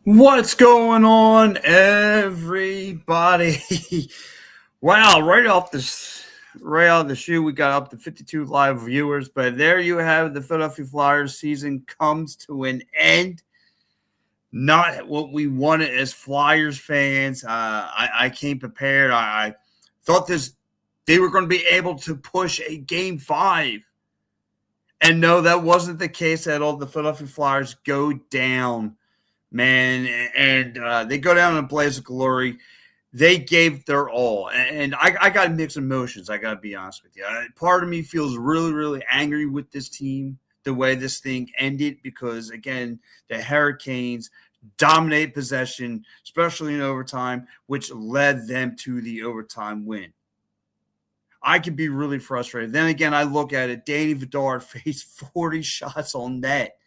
What's going on, everybody? Wow, right off the shoe, we got up to 52 live viewers. But there you have the Philadelphia Flyers season comes to an end. Not what we wanted as Flyers fans. I came prepared. I thought they were going to be able to push a game 5. And no, that wasn't the case at all. The Philadelphia Flyers go down, man, and they go down in a blaze of glory. They gave their all, and I got mixed emotions. I got to be honest with you. Part of me feels really, really angry with this team, the way this thing ended, because again, the Hurricanes dominate possession, especially in overtime, which led them to the overtime win. I could be really frustrated. Then again, I look at it. Danny Vidar faced 40 shots on net.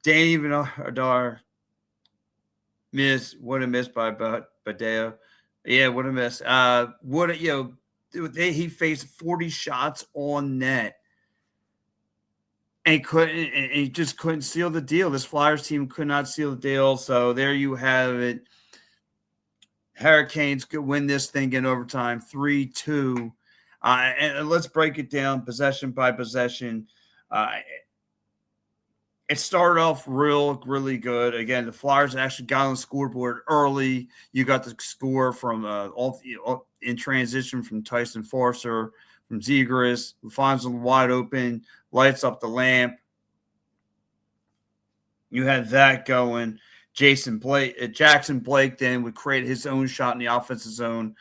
Danny Vidar what a miss by Badeo. Yeah, what a miss. He faced 40 shots on net and he just couldn't seal the deal. This Flyers team could not seal the deal. So there you have it. Hurricanes could win this thing in overtime, 3-2. And let's break it down possession by possession. It started off really good. Again, the Flyers actually got on the scoreboard early. You got the score from in transition from Tyson Forster, from Zegras, who finds them wide open, lights up the lamp. You had that going. Jackson Blake then would create his own shot in the offensive zone,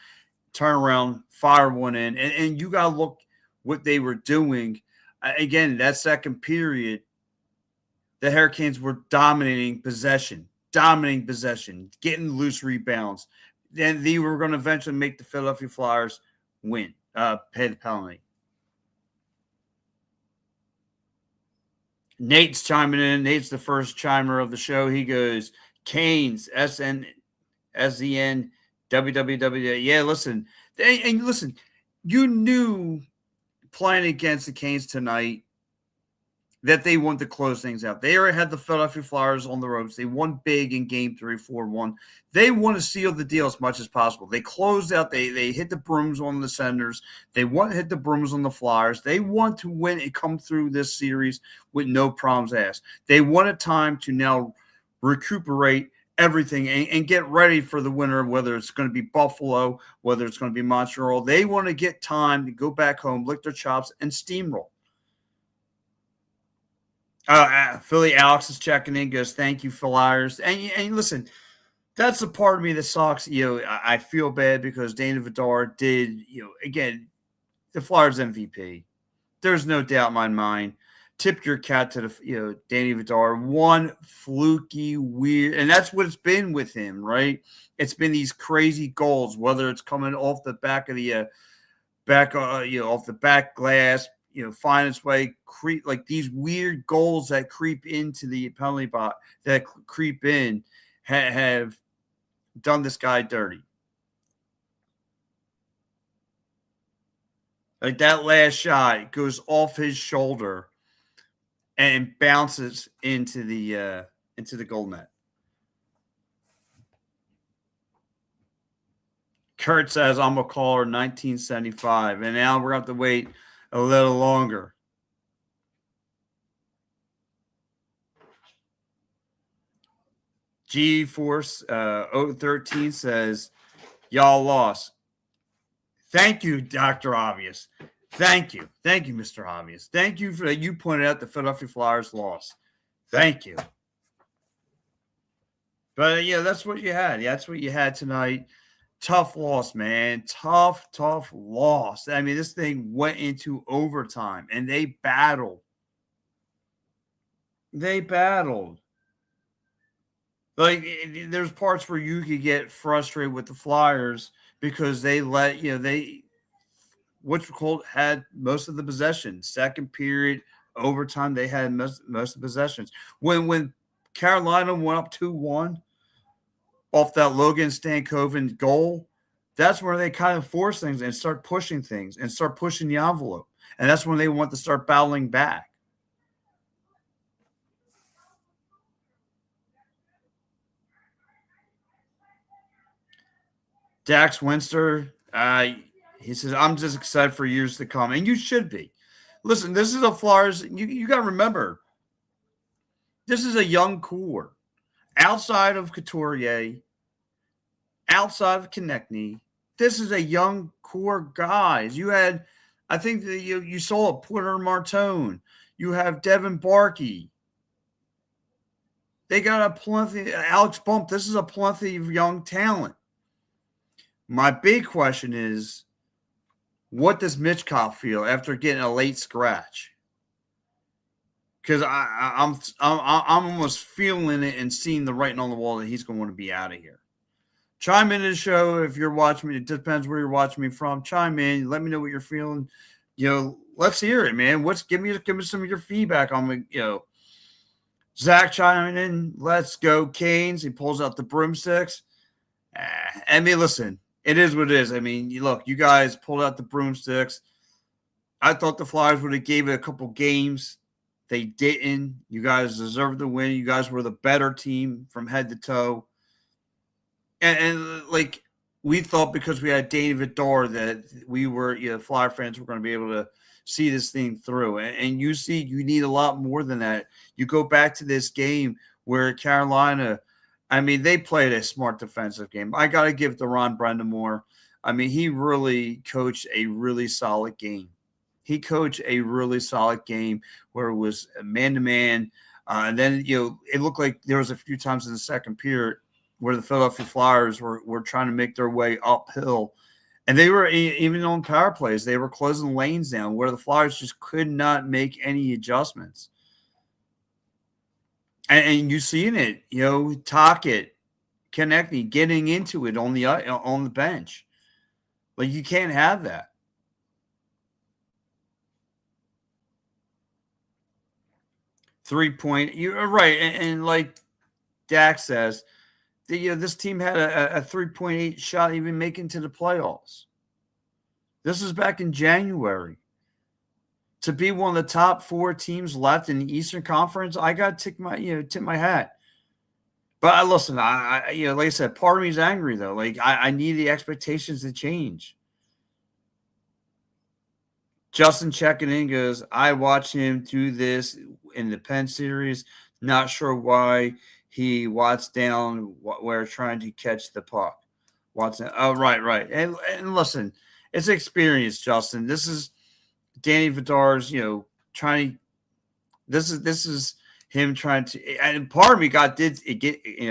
turn around, fire one in, and you got to look what they were doing. Again, that second period, the Hurricanes were dominating possession, getting loose rebounds. Then they were going to eventually make the Philadelphia Flyers win, pay the penalty. Nate's chiming in. Nate's the first chimer of the show. He goes, Canes, SN, WWW. Yeah, listen. And listen, you knew playing against the Canes tonight that they wanted to close things out. They already had the Philadelphia Flyers on the ropes. They won big in Game 3, 4-1. They want to seal the deal as much as possible. They closed out. They hit the brooms on the Senators. They want to hit the brooms on the Flyers. They want to win and come through this series with no problems asked. They wanted time to now recuperate everything and get ready for the winter, whether it's going to be Buffalo, whether it's going to be Montreal. They want to get time to go back home, lick their chops, and steamroll. Philly Alex is checking in, goes, thank you, Flyers. And listen, that's the part of me that sucks. I feel bad because Dana Vidar did, again, the Flyers MVP. There's no doubt in my mind. Tip your cap to the, Danny Vidar. One fluky, weird, and that's what it's been with him, right? It's been these crazy goals, whether it's coming off the back of the off the back glass, find its way, creep like these weird goals that creep into the penalty box, that creep in, have done this guy dirty. Like that last shot goes off his shoulder and bounces into the goal net. Kurt says, I'm a caller 1975, and now we're going to have to wait a little longer. G-Force 013 says, y'all lost. Thank you, Dr. Obvious. Thank you. Thank you, Mr. Obvious. Thank you for that. You pointed out the Philadelphia Flyers lost. Thank you. But, that's what you had. That's what you had tonight. Tough loss, man. Tough loss. I mean, this thing went into overtime, and they battled. Like, there's parts where you could get frustrated with the Flyers because they let, had most of the possession. Second period, overtime, they had most of the possessions. When Carolina went up 2-1 off that Logan Stankoven goal, that's where they kind of force things and start pushing things and start pushing the envelope. And that's when they want to start battling back. Dax Winster, he says, I'm just excited for years to come. And you should be. Listen, this is a Flyers. You got to remember, this is a young core. Outside of Couturier, outside of Konechny, this is a young core guys. You had, I think that you saw a Porter Martone. You have Devin Barkey. They got a plenty. Alex Bump. This is a plenty of young talent. My big question is, what does Mitchkov feel after getting a late scratch? Because I'm almost feeling it and seeing the writing on the wall that he's going to want to be out of here. Chime in the show if you're watching me. It depends where you're watching me from. Chime in. Let me know what you're feeling. Let's hear it, man. Give me some of your feedback on me. Zach chiming in. Let's go, Canes. He pulls out the broomsticks. I mean, listen, it is what it is. I mean, look, you guys pulled out the broomsticks. I thought the Flyers would have gave it a couple games. They didn't. You guys deserved the win. You guys were the better team from head to toe. And like we thought, because we had Danny Vidor, that we were, Flyer fans were going to be able to see this thing through. And you see, you need a lot more than that. You go back to this game where Carolina, I mean, they played a smart defensive game. I got to give to Ron Brendamore. I mean, he really coached a really solid game. He coached a really solid game where it was man-to-man. And then, it looked like there was a few times in the second period where the Philadelphia Flyers were trying to make their way uphill. And they were, even on power plays, they were closing lanes down where the Flyers just could not make any adjustments. And you seen it, Tocchet, Konechny getting into it on the bench. Like, you can't have that. Three-point, you're right. And like Dax says, this team had a 3.8 shot even making to the playoffs. This was back in January. To be one of the top 4 teams left in the Eastern Conference, I got to tip my hat. But listen, I like I said, part of me is angry though. Like I need the expectations to change. Justin checking in goes, I watched him do this in the Penn series. Not sure why he watts down where trying to catch the puck. Watson. Oh, right. And listen, it's experience, Justin. This is Danny Vidar's, trying. This is him trying to. And part of me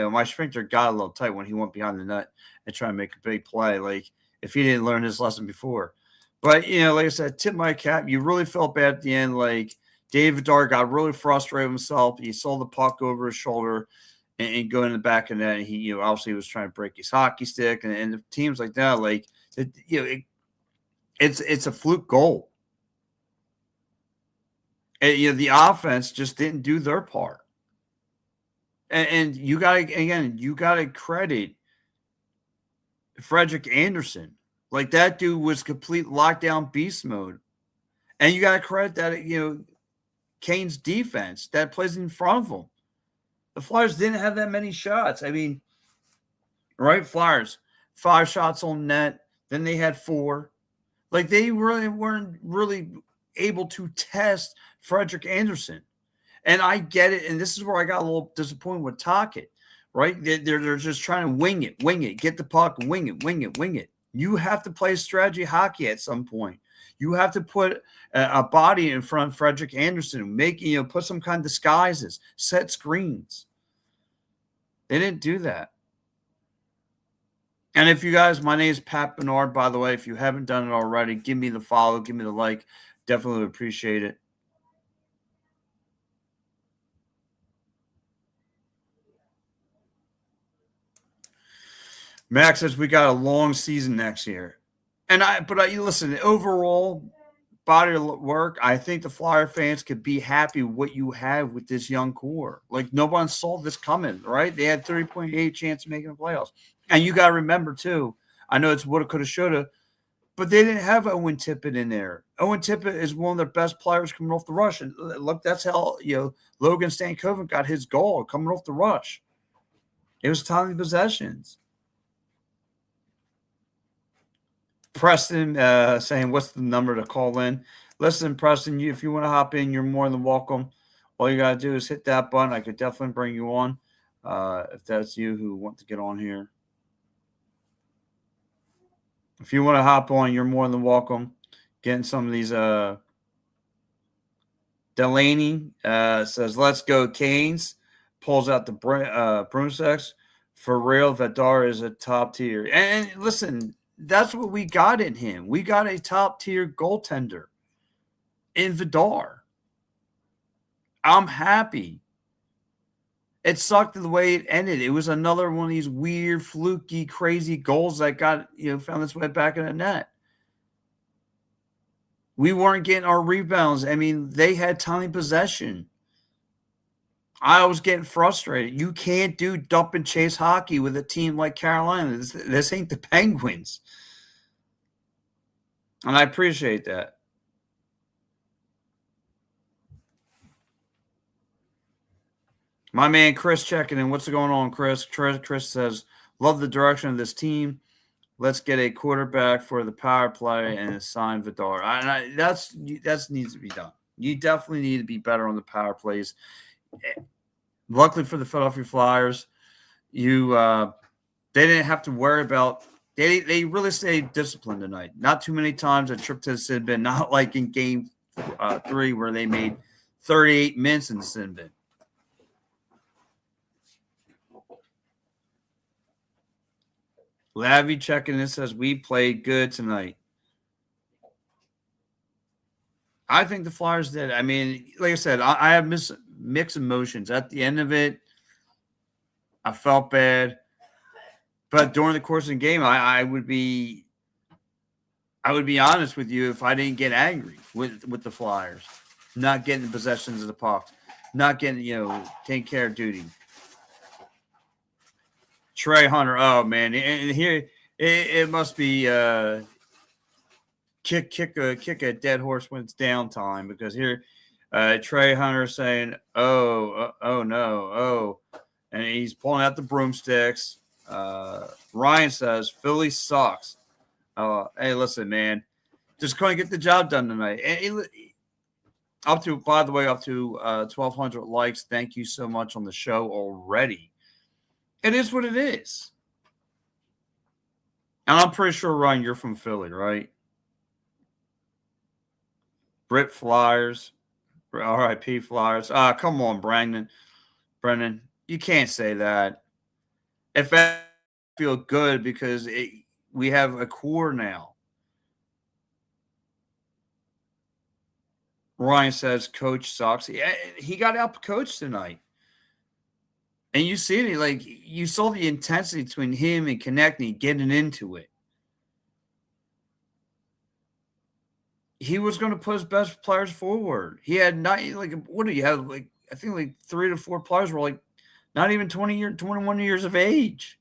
my sphincter got a little tight when he went behind the net and trying to make a big play. Like if he didn't learn his lesson before. But like I said, tip my cap. You really felt bad at the end. Like David Vidar got really frustrated with himself. He saw the puck over his shoulder and go in the back of that. And he, obviously was trying to break his hockey stick. And the teams like that, like, it's a fluke goal. And, the offense just didn't do their part. And you got to credit Frederick Anderson. Like that dude was complete lockdown beast mode. And you got to credit that, Kane's defense that plays in front of him. The Flyers didn't have that many shots. I mean, right? Flyers, 5 shots on net. Then they had 4. Like they really weren't able to test Frederick Anderson. And I get it. And this is where I got a little disappointed with Tocchet, right? They're just trying to wing it, get the puck, wing it. You have to play strategy hockey at some point. You have to put a body in front of Frederick Anderson, put some kind of disguises, set screens. They didn't do that. And if you guys, my name is Pat Bernard, by the way. If you haven't done it already, give me the follow, give me the like. Definitely would appreciate it. Max says we got a long season next year. But listen, overall body of work, I think the Flyer fans could be happy with what you have with this young core. Like no one saw this coming, right? They had 3.8 chance of making the playoffs. And you got to remember too, I know it's woulda, coulda, shoulda, but they didn't have Owen Tippett in there. Owen Tippett is one of their best players coming off the rush. And look, that's how Logan Stankoven got his goal coming off the rush. It was timely possessions. Preston saying, what's the number to call in? Listen, Preston, if you want to hop in, you're more than welcome. All you got to do is hit that button. I could definitely bring you on if that's you who want to get on here. If you want to hop on, you're more than welcome. Getting some of these. Delaney says, let's go, Canes. Pulls out the broomsticks. For real, Vidar is a top tier. And listen, that's what we got in him. We got a top tier goaltender in Vidar. I'm happy. It sucked the way it ended. It was another one of these weird, fluky, crazy goals that got, found its way back in the net. We weren't getting our rebounds. I mean, they had time possession. I was getting frustrated. You can't do dump and chase hockey with a team like Carolina. This ain't the Penguins. And I appreciate that. My man Chris checking in. What's going on, Chris? Chris says, love the direction of this team. Let's get a quarterback for the power play and assign Vidar. That needs to be done. You definitely need to be better on the power plays. Luckily for the Philadelphia Flyers, they didn't have to worry about. They really stayed disciplined tonight. Not too many times a trip to the sin bin. Not like in Game 3 where they made 38 minutes in the sin bin. Lavi checking in says, we played good tonight. I think the Flyers did. I mean, like I said, I have mixed emotions. At the end of it, I felt bad. But during the course of the game, I would be honest with you if I didn't get angry with the Flyers. Not getting the possessions of the puck. Not getting, taking care of duty. Trey Hunter, oh man, and here it must be kick a dead horse when it's downtime, because here Trey Hunter saying, oh no, and he's pulling out the broomsticks. Ryan says Philly sucks. Hey, listen, man, just couldn't get the job done tonight. And up to 1,200 likes. Thank you so much on the show already. It is what it is. And I'm pretty sure, Ryan, you're from Philly, right? Brit Flyers. R.I.P. Flyers. Come on, Brendan, you can't say that. If I feel good because we have a core now. Ryan says coach sucks. He got out-coached tonight. And you see it, like you saw the intensity between him and Konechny getting into it. He was going to put his best players forward. He had what do you have? I think 3 to 4 players were not even 21 years of age.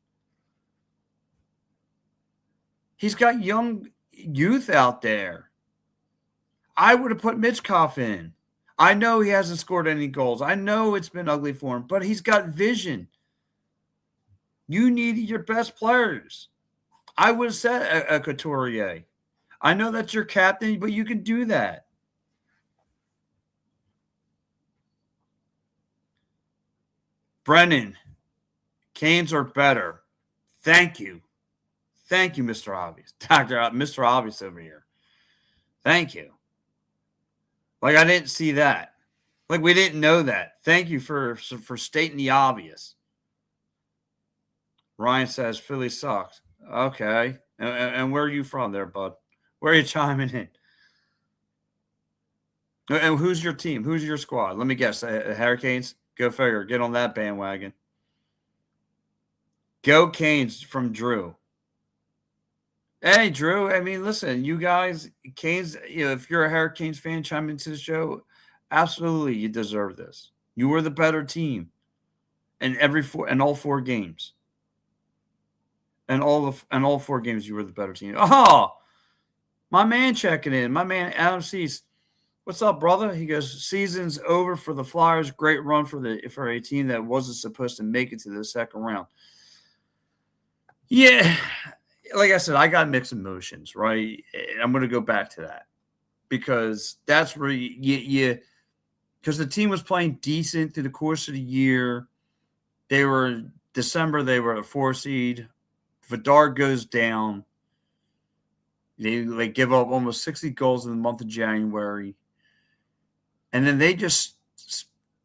He's got young youth out there. I would have put Mitchkov in. I know he hasn't scored any goals. I know it's been ugly for him, but he's got vision. You need your best players. I would have said a Couturier. I know that's your captain, but you can do that. Brennan, Canes are better. Thank you. Thank you, Mr. Obvious. Mr. Obvious over here. Thank you. I didn't see that. We didn't know that. Thank you for stating the obvious. Ryan says Philly sucks. Okay. And where are you from there, bud? Where are you chiming in? And who's your team? Who's your squad? Let me guess. Hurricanes? Go figure. Get on that bandwagon. Go Canes from Drew. Hey, Drew. I mean, listen, you guys, Canes, if you're a Hurricanes fan, chime into the show. Absolutely, you deserve this. You were the better team in all 4 games. And all 4 games, you were the better team. Oh, my man checking in. My man Adam Cease. What's up, brother? He goes, season's over for the Flyers. Great run for a team that wasn't supposed to make it to the second round. Yeah. like I said, I got mixed emotions, right? And I'm going to go back to that because that's where you because the team was playing decent through the course of the year. They were December, they were a 4 seed. Vidar goes down. They give up almost 60 goals in the month of January. And then they just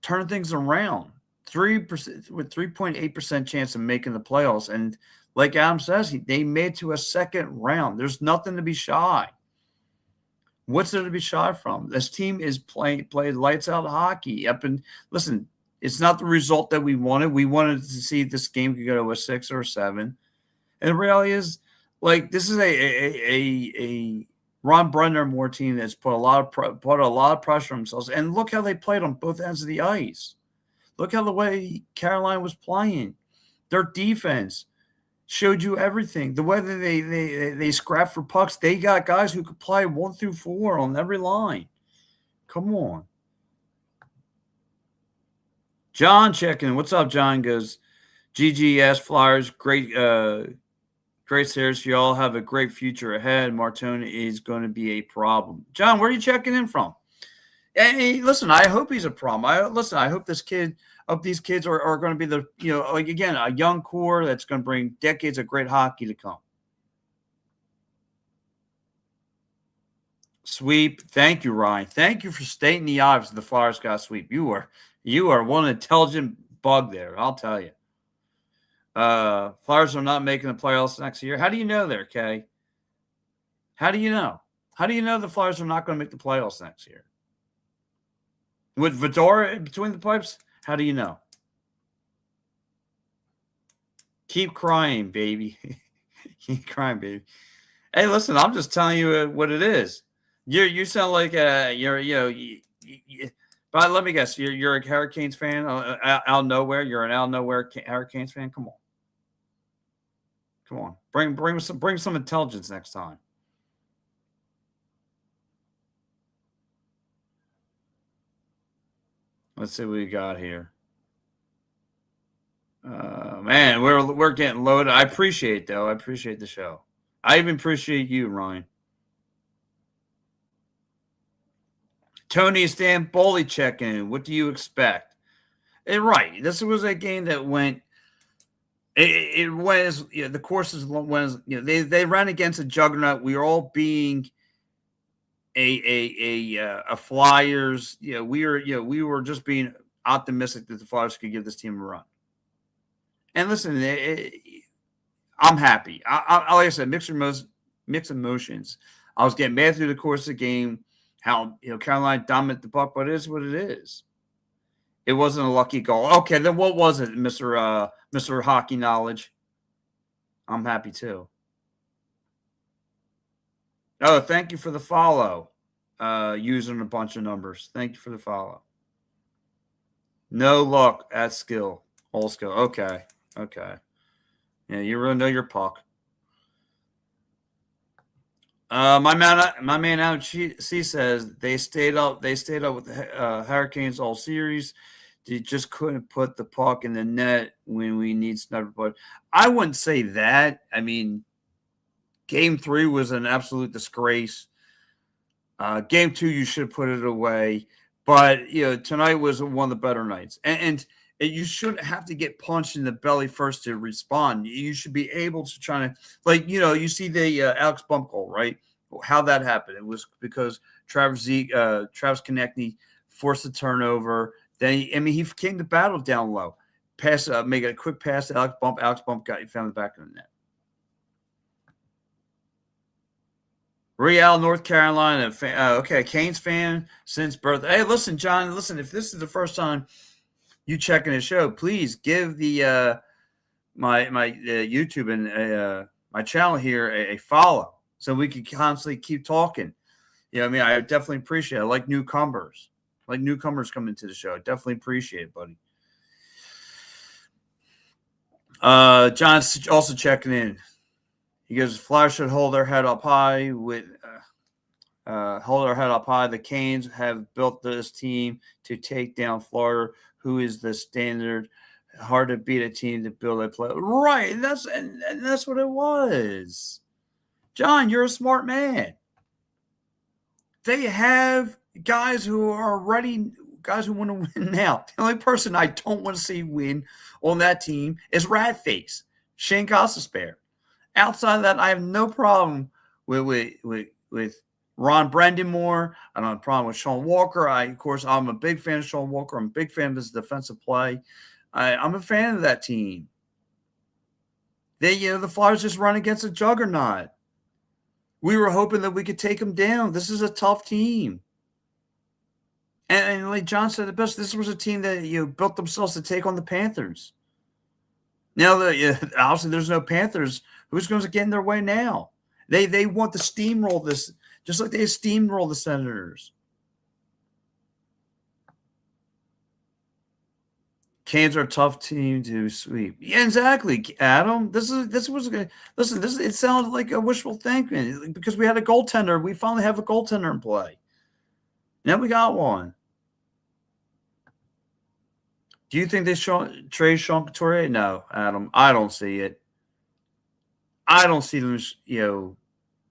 turn things around. 3% with 3.8% chance of making the playoffs. And like Adam says, they made to a second round. There's nothing to be shy. What's there to be shy from? This team is played lights out hockey. Listen, it's not the result that we wanted. We wanted to see if this game could go to a 6 or a 7. And the reality is, like, this is a Ron Brundamore team that's put a lot of pressure on themselves. And look how they played on both ends of the ice. Look how the way Carolina was playing. Their defense showed you everything. The way that they scrap for pucks, they got guys who could play 1 through 4 on every line. Come on. John checking. What's up, John? Goes, GGS Flyers, great series. You all have a great future ahead. Martone is going to be a problem. John, where are you checking in from? Hey, listen, I hope he's a problem. I hope these kids are going to be like, again, a young core that's going to bring decades of great hockey to come. Sweep. Thank you, Ryan. Thank you for stating the obvious. The Flyers got sweep. You are one intelligent bug there, I'll tell you. Flyers are not making the playoffs next year. How do you know there, Kay? How do you know? How do you know the Flyers are not going to make the playoffs next year? With Vidar between the pipes, how do you know? Keep crying, baby. Keep crying, baby. Hey, listen, I'm just telling you what it is. You sound like but let me guess, you're a Hurricanes fan out of nowhere. You're an out of nowhere Hurricanes fan. Come on, bring some intelligence next time. Let's see what we got here. Man, we're getting loaded. I appreciate it, though. I appreciate the show. I even appreciate you, Ryan. Tony Stamboli checking in. What do you expect? Right. This was a game that went. It was the courses was they ran against a juggernaut. We were all being a Flyers. We were just being optimistic that the Flyers could give this team a run. And listen, I'm happy. I like I said, mixed emotions. I was getting mad through the course of the game. How Carolina dominated the puck, but it is what it is. It wasn't a lucky goal. Okay, then what was it, Mr. Hockey Knowledge? I'm happy too. Oh, thank you for the follow. Using a bunch of numbers. Thank you for the follow. No luck at skill. All skill. Okay. Yeah, you really know your puck. My man out C says they stayed up with the Hurricanes all series. They just couldn't put the puck in the net when we need sniper play. I wouldn't say that. I mean, Game 3 was an absolute disgrace. Game 2, you should put it away. But tonight was one of the better nights, and you shouldn't have to get punched in the belly first to respond. You should be able to try to, you see the Alex Bump goal, right? How that happened. It was because Travis Konechny forced a turnover. Then he came to battle down low. Make a quick pass to Alex Bump. Alex Bump found the back of the net. Real, North Carolina. Okay, Canes fan since birth. Hey, listen, John. Listen, if this is the first time you checking the show, please give the my YouTube and my channel here a follow, so we can constantly keep talking. I definitely appreciate it. I like newcomers. Coming to the show. I definitely appreciate it, buddy. John's also checking in. He goes, Flyers should hold their head up high. The Canes have built this team to take down Florida, who is the standard. Hard to beat a team to build a play. Right. And that's what it was. John, you're a smart man. They have guys who are ready, guys who want to win now. The only person I don't want to see win on that team is Ratface, Shane Gostisbehere. Outside of that, I have no problem with Ron Brandimore. I don't have a problem with Sean Walker. Of course, I'm a big fan of Sean Walker. I'm a big fan of his defensive play. I'm a fan of that team. The Flyers just run against a juggernaut. We were hoping that we could take them down. This is a tough team. And like John said it best, this was a team that built themselves to take on the Panthers. Now that obviously there's no Panthers, who's going to get in their way now? They want to steamroll this, just like they steamroll the Senators. Canes are a tough team to sweep. Yeah, exactly, Adam. This was good. Listen. It sounds like a wishful thinking because we had a goaltender. We finally have a goaltender in play. Now we got one. Do you think they trade Sean Couturier? No, Adam. I don't see it. I don't see them,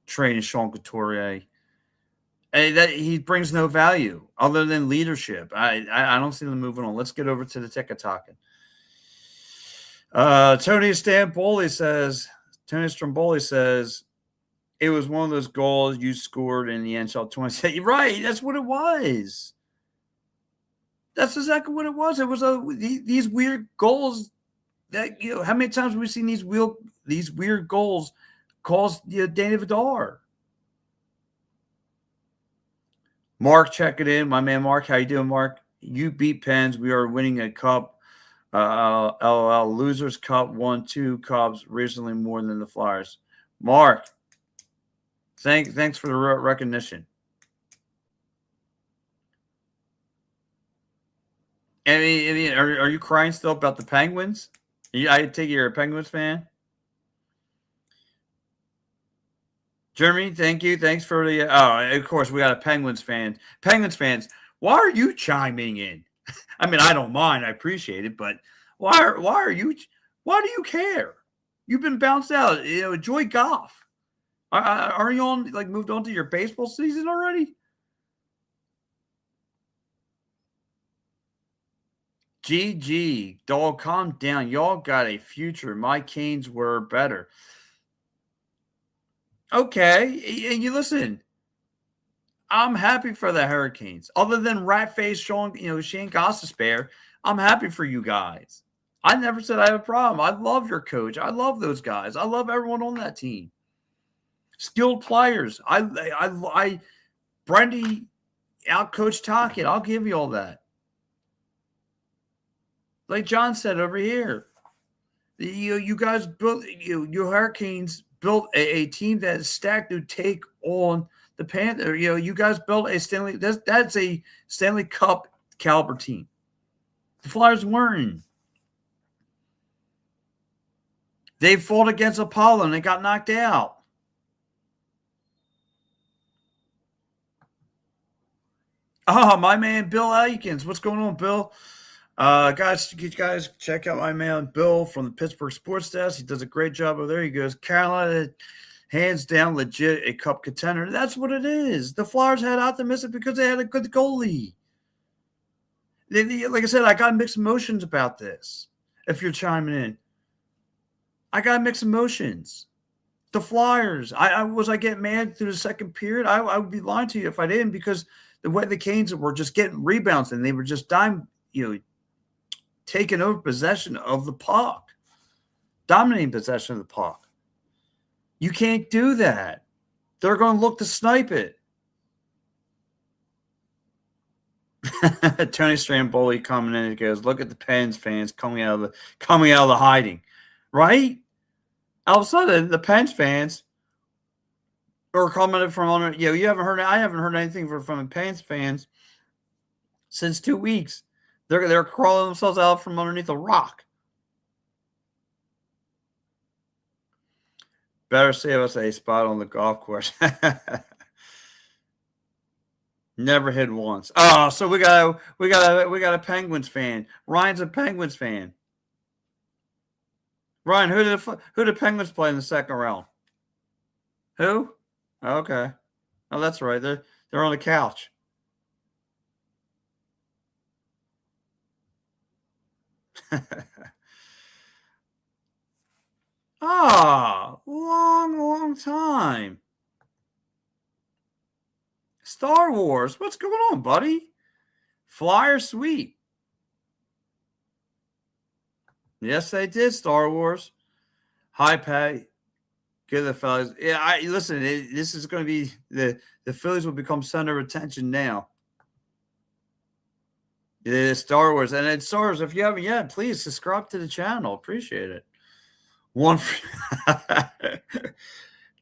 trading Sean Couturier. That he brings no value other than leadership. I don't see them moving on. Let's get over to the tick-a-talking. Tony Stromboli says it was one of those goals you scored in the NHL 20. You're right. That's what it was. That's exactly what it was. It was these weird goals that how many times have we seen these weird goals caused Danny Vidar? Mark checking in. My man Mark, how you doing, Mark? You beat Pens. We are winning a cup. LOL. Losers Cup won 2 cups recently more than the Flyers. Mark, thanks for the recognition. I mean, are you crying still about the Penguins? I take it you're a Penguins fan. Jeremy, thank you. Thanks for the. Of course, we got a Penguins fan. Penguins fans, why are you chiming in? I mean, I don't mind. I appreciate it, but why are you? Why do you care? You've been bounced out. Enjoy golf. Are you on moved on to your baseball season already? GG, dog, calm down. Y'all got a future. My Canes were better. Okay, and you listen. I'm happy for the Hurricanes. Other than Ratface, Shane Gostisbehere, I'm happy for you guys. I never said I have a problem. I love your coach. I love those guys. I love everyone on that team. Skilled players. Brendy outcoached Tocchet. I'll give you all that. Like John said over here, you guys built your Hurricanes built a team that is stacked to take on the Panther. You guys built a Stanley. That's a Stanley Cup caliber team. The Flyers weren't. They fought against Apollo and they got knocked out. Oh, my man Bill Aikens. What's going on, Bill? Guys, check out my man Bill from the Pittsburgh Sports Desk. He does a great job over there. He goes, Carolina, hands down, legit a cup contender. That's what it is. The Flyers had optimism because they had a good goalie. Like I said, I got mixed emotions about this. If you're chiming in, I got mixed emotions. The Flyers, I getting mad through the second period? I would be lying to you if I didn't, because the way the Canes were just getting rebounds and they were just taking over possession of the puck, dominating possession of the puck. You can't do that. They're going to look to snipe it. Tony Stromboli coming in and goes, "Look at the Pens fans coming out of the hiding," right? All of a sudden, the Pens fans are coming from under. You haven't heard. I haven't heard anything from the Pens fans since 2 weeks. They're crawling themselves out from underneath a rock. Better save us a spot on the golf course. Never hit once. Oh, so we got a Penguins fan. Ryan's a Penguins fan. Ryan, who did Penguins play in the second round? Who? Okay. Oh, that's right. They're on the couch. Long time. Star Wars. What's going on, buddy? Flyer sweep. Yes, they did. Star Wars. High pay. Good the fellas. Yeah, I listen. This is going to be the Phillies will become center of attention now. It is Star Wars, and it's Star Wars. If you haven't yet, please subscribe to the channel. Appreciate it. One,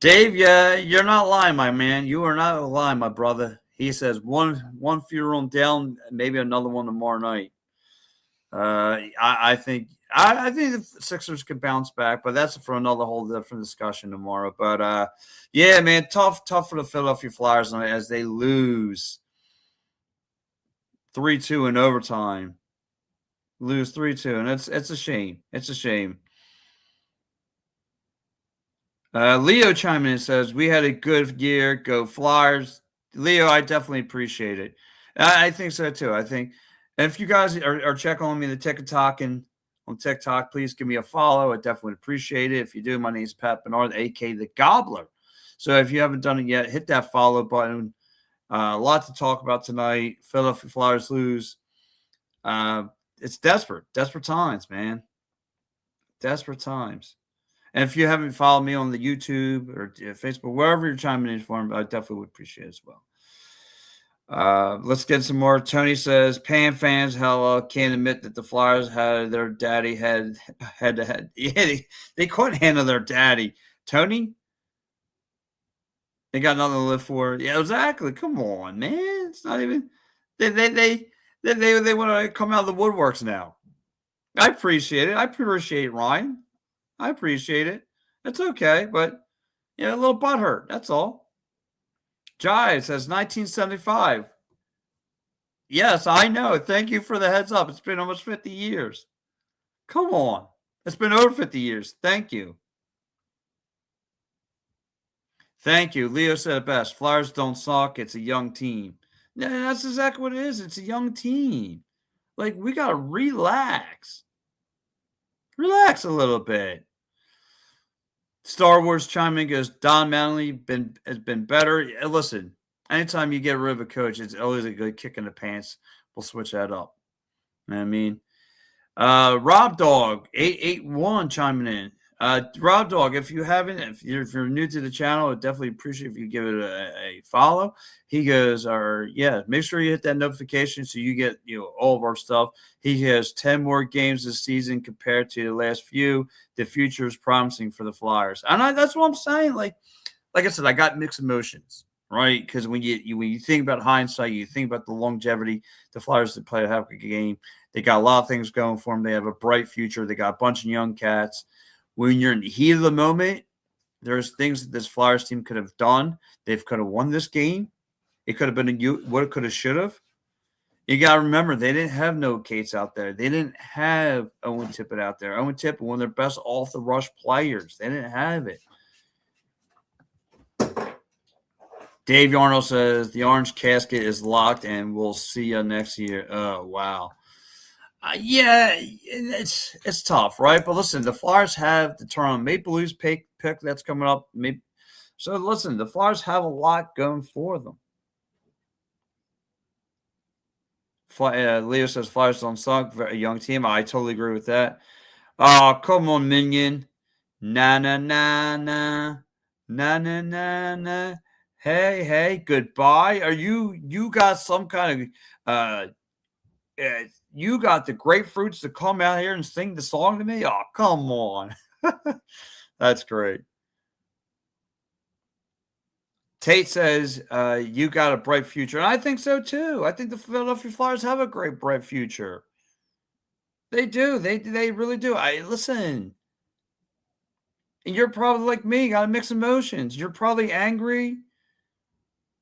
Dave. Yeah, you're not lying, my man. You are not lying, my brother. He says one funeral down, maybe another one tomorrow night. I think the Sixers could bounce back, but that's for another whole different discussion tomorrow. But yeah, man, tough for the Philadelphia Flyers as they lose 3-2 in overtime. Lose 3-2, and it's a shame. It's a shame. Leo chiming in says, we had a good year. Go Flyers. Leo, I definitely appreciate it. I think so too. I think, and if you guys are checking on me, the TikTok and on TikTok, please give me a follow. I definitely appreciate it. If you do, my name is Pat Bernard, aka the Gobbler. So if you haven't done it yet, hit that follow button. A lot to talk about tonight. Philadelphia Flyers lose. It's desperate times, man. Desperate times. And if you haven't followed me on the YouTube or Facebook, wherever you're chiming in from, I definitely would appreciate it as well. Let's get some more. Tony says, Pan fans, hell, can't admit that the Flyers had their daddy head to head. Yeah, they couldn't handle their daddy. Tony, they got nothing to live for. Yeah, exactly. Come on, man. It's not even. They want to come out of the woodworks now. I appreciate it. I appreciate Ryan. I appreciate it. It's okay, but a little butthurt. That's all. Jai says 1975. Yes, I know. Thank you for the heads up. It's been almost 50 years. Come on. It's been over 50 years. Thank you. Thank you. Leo said it best. Flyers don't suck. It's a young team. Yeah, that's exactly what it is. It's a young team. Like, we got to relax. Relax a little bit. Star Wars chiming goes, Don Manley has been better. Listen, anytime you get rid of a coach, it's always a good kick in the pants. We'll switch that up. You know what I mean? Rob Dog 881 chiming in. Rob Dog, if you're new to the channel, I definitely appreciate if you give it a follow. He goes, make sure you hit that notification so you get all of our stuff. He has 10 more games this season compared to the last few. The future is promising for the Flyers, and that's what I'm saying. Like I said, I got mixed emotions, right? Because when you think about hindsight, you think about the longevity. The Flyers that play a heck of a game. They got a lot of things going for them. They have a bright future. They got a bunch of young cats. When you're in the heat of the moment, there's things that this Flyers team could have done. They could have won this game. It could have been what it could have, should have. You got to remember, they didn't have no Cates out there. They didn't have Owen Tippett out there. Owen Tippett, one of their best off-the-rush players. They didn't have it. Dave Yarnell says, the orange casket is locked, and we'll see you next year. Oh, wow. Yeah, it's tough, right? But listen, the Flyers have the Toronto Maple Leafs pick that's coming up. So listen, the Flyers have a lot going for them. Leo says Flyers don't suck. Very young team. I totally agree with that. Oh, come on, Minion. Na na na na na na na na. Hey, goodbye. Are you got some kind of you got the grapefruits to come out here and sing the song to me? Oh, come on. That's great. Tate says, you got a bright future. And I think so, too. I think the Philadelphia Flyers have a great, bright future. They do. They really do. Listen. And you're probably like me, got mixed emotions. You're probably angry.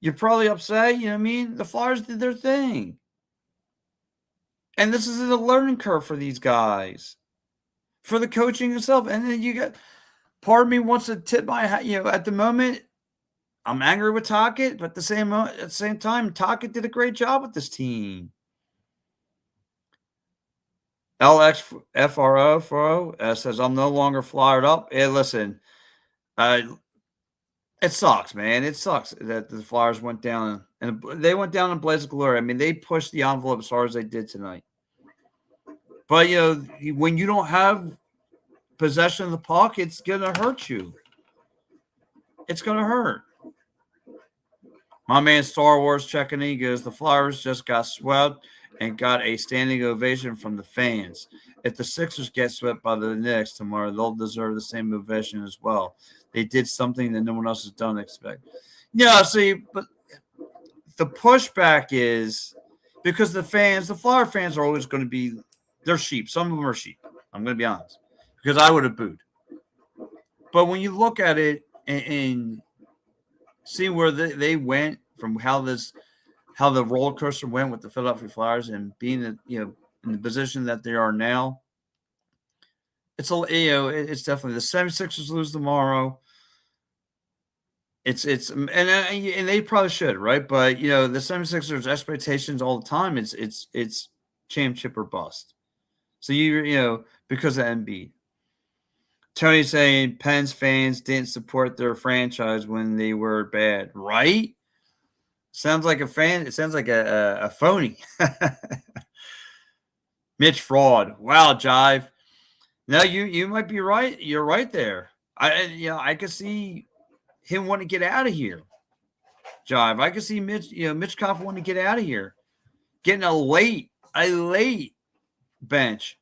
You're probably upset. You know what I mean? The Flyers did their thing. And this is a learning curve for these guys, for the coaching itself. And then you got, part of me wants to tip my hat. At the moment, I'm angry with Tocchet, but at the same time, Tocchet did a great job with this team. LXFRO says, I'm no longer fired up. Hey, listen, it sucks, man. It sucks that the Flyers went down and they went down in blaze of glory. I mean, they pushed the envelope as far as they did tonight. But, when you don't have possession of the puck, it's going to hurt you. It's going to hurt. My man Star Wars checking in goes, the Flyers just got swept and got a standing ovation from the fans. If the Sixers get swept by the Knicks tomorrow, they'll deserve the same ovation as well. They did something that no one else has done. Expect. Yeah, see, but the pushback is because the Flyer fans are always going to be, they're sheep. Some of them are sheep. I'm going to be honest, because I would have booed. But when you look at it and see where they went from how the roller coaster went with the Philadelphia Flyers and being in the position that they are now, it's definitely the 76ers lose tomorrow. And they probably should, right? But the 76ers expectations all the time it's championship or bust. So because of Embiid. Tony saying Pens fans didn't support their franchise when they were bad, right? Sounds like a fan. It sounds like a phony. Mitch Fraud. Wow, Jive. No, you might be right. You're right there. I could see him wanting to get out of here. Jive. I could see Mitch Koff wanting to get out of here. Getting a late bench.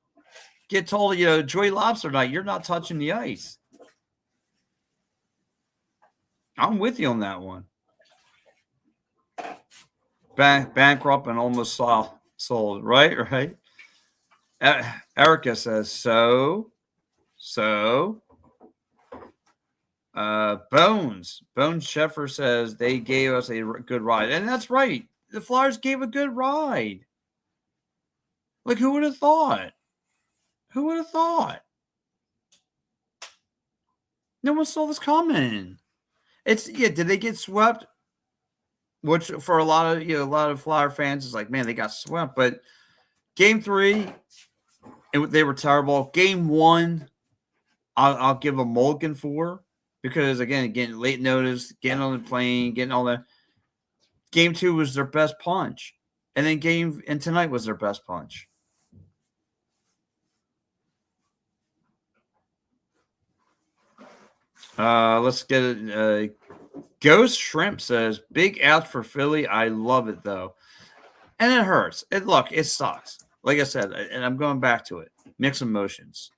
Get told, Joey Lobster night, you're not touching the ice. I'm with you on that one. Bankrupt and almost sold, right? Erica says, so. Bones Sheffer says they gave us a good ride. And that's right. The Flyers gave a good ride. Like, who would have thought? Who would have thought? No one saw this coming. Did they get swept? Which for a lot of Flyer fans is like, man, they got swept. But Game 3, they were terrible. Game 1, I'll give a mulligan for, because again, getting late notice, getting on the plane, getting all that. Game 2 was their best punch, and then tonight was their best punch. Let's get it. Ghost Shrimp says, big out for Philly. I love it, though. And it hurts. It sucks. Like I said, and I'm going back to it. Mixed emotions.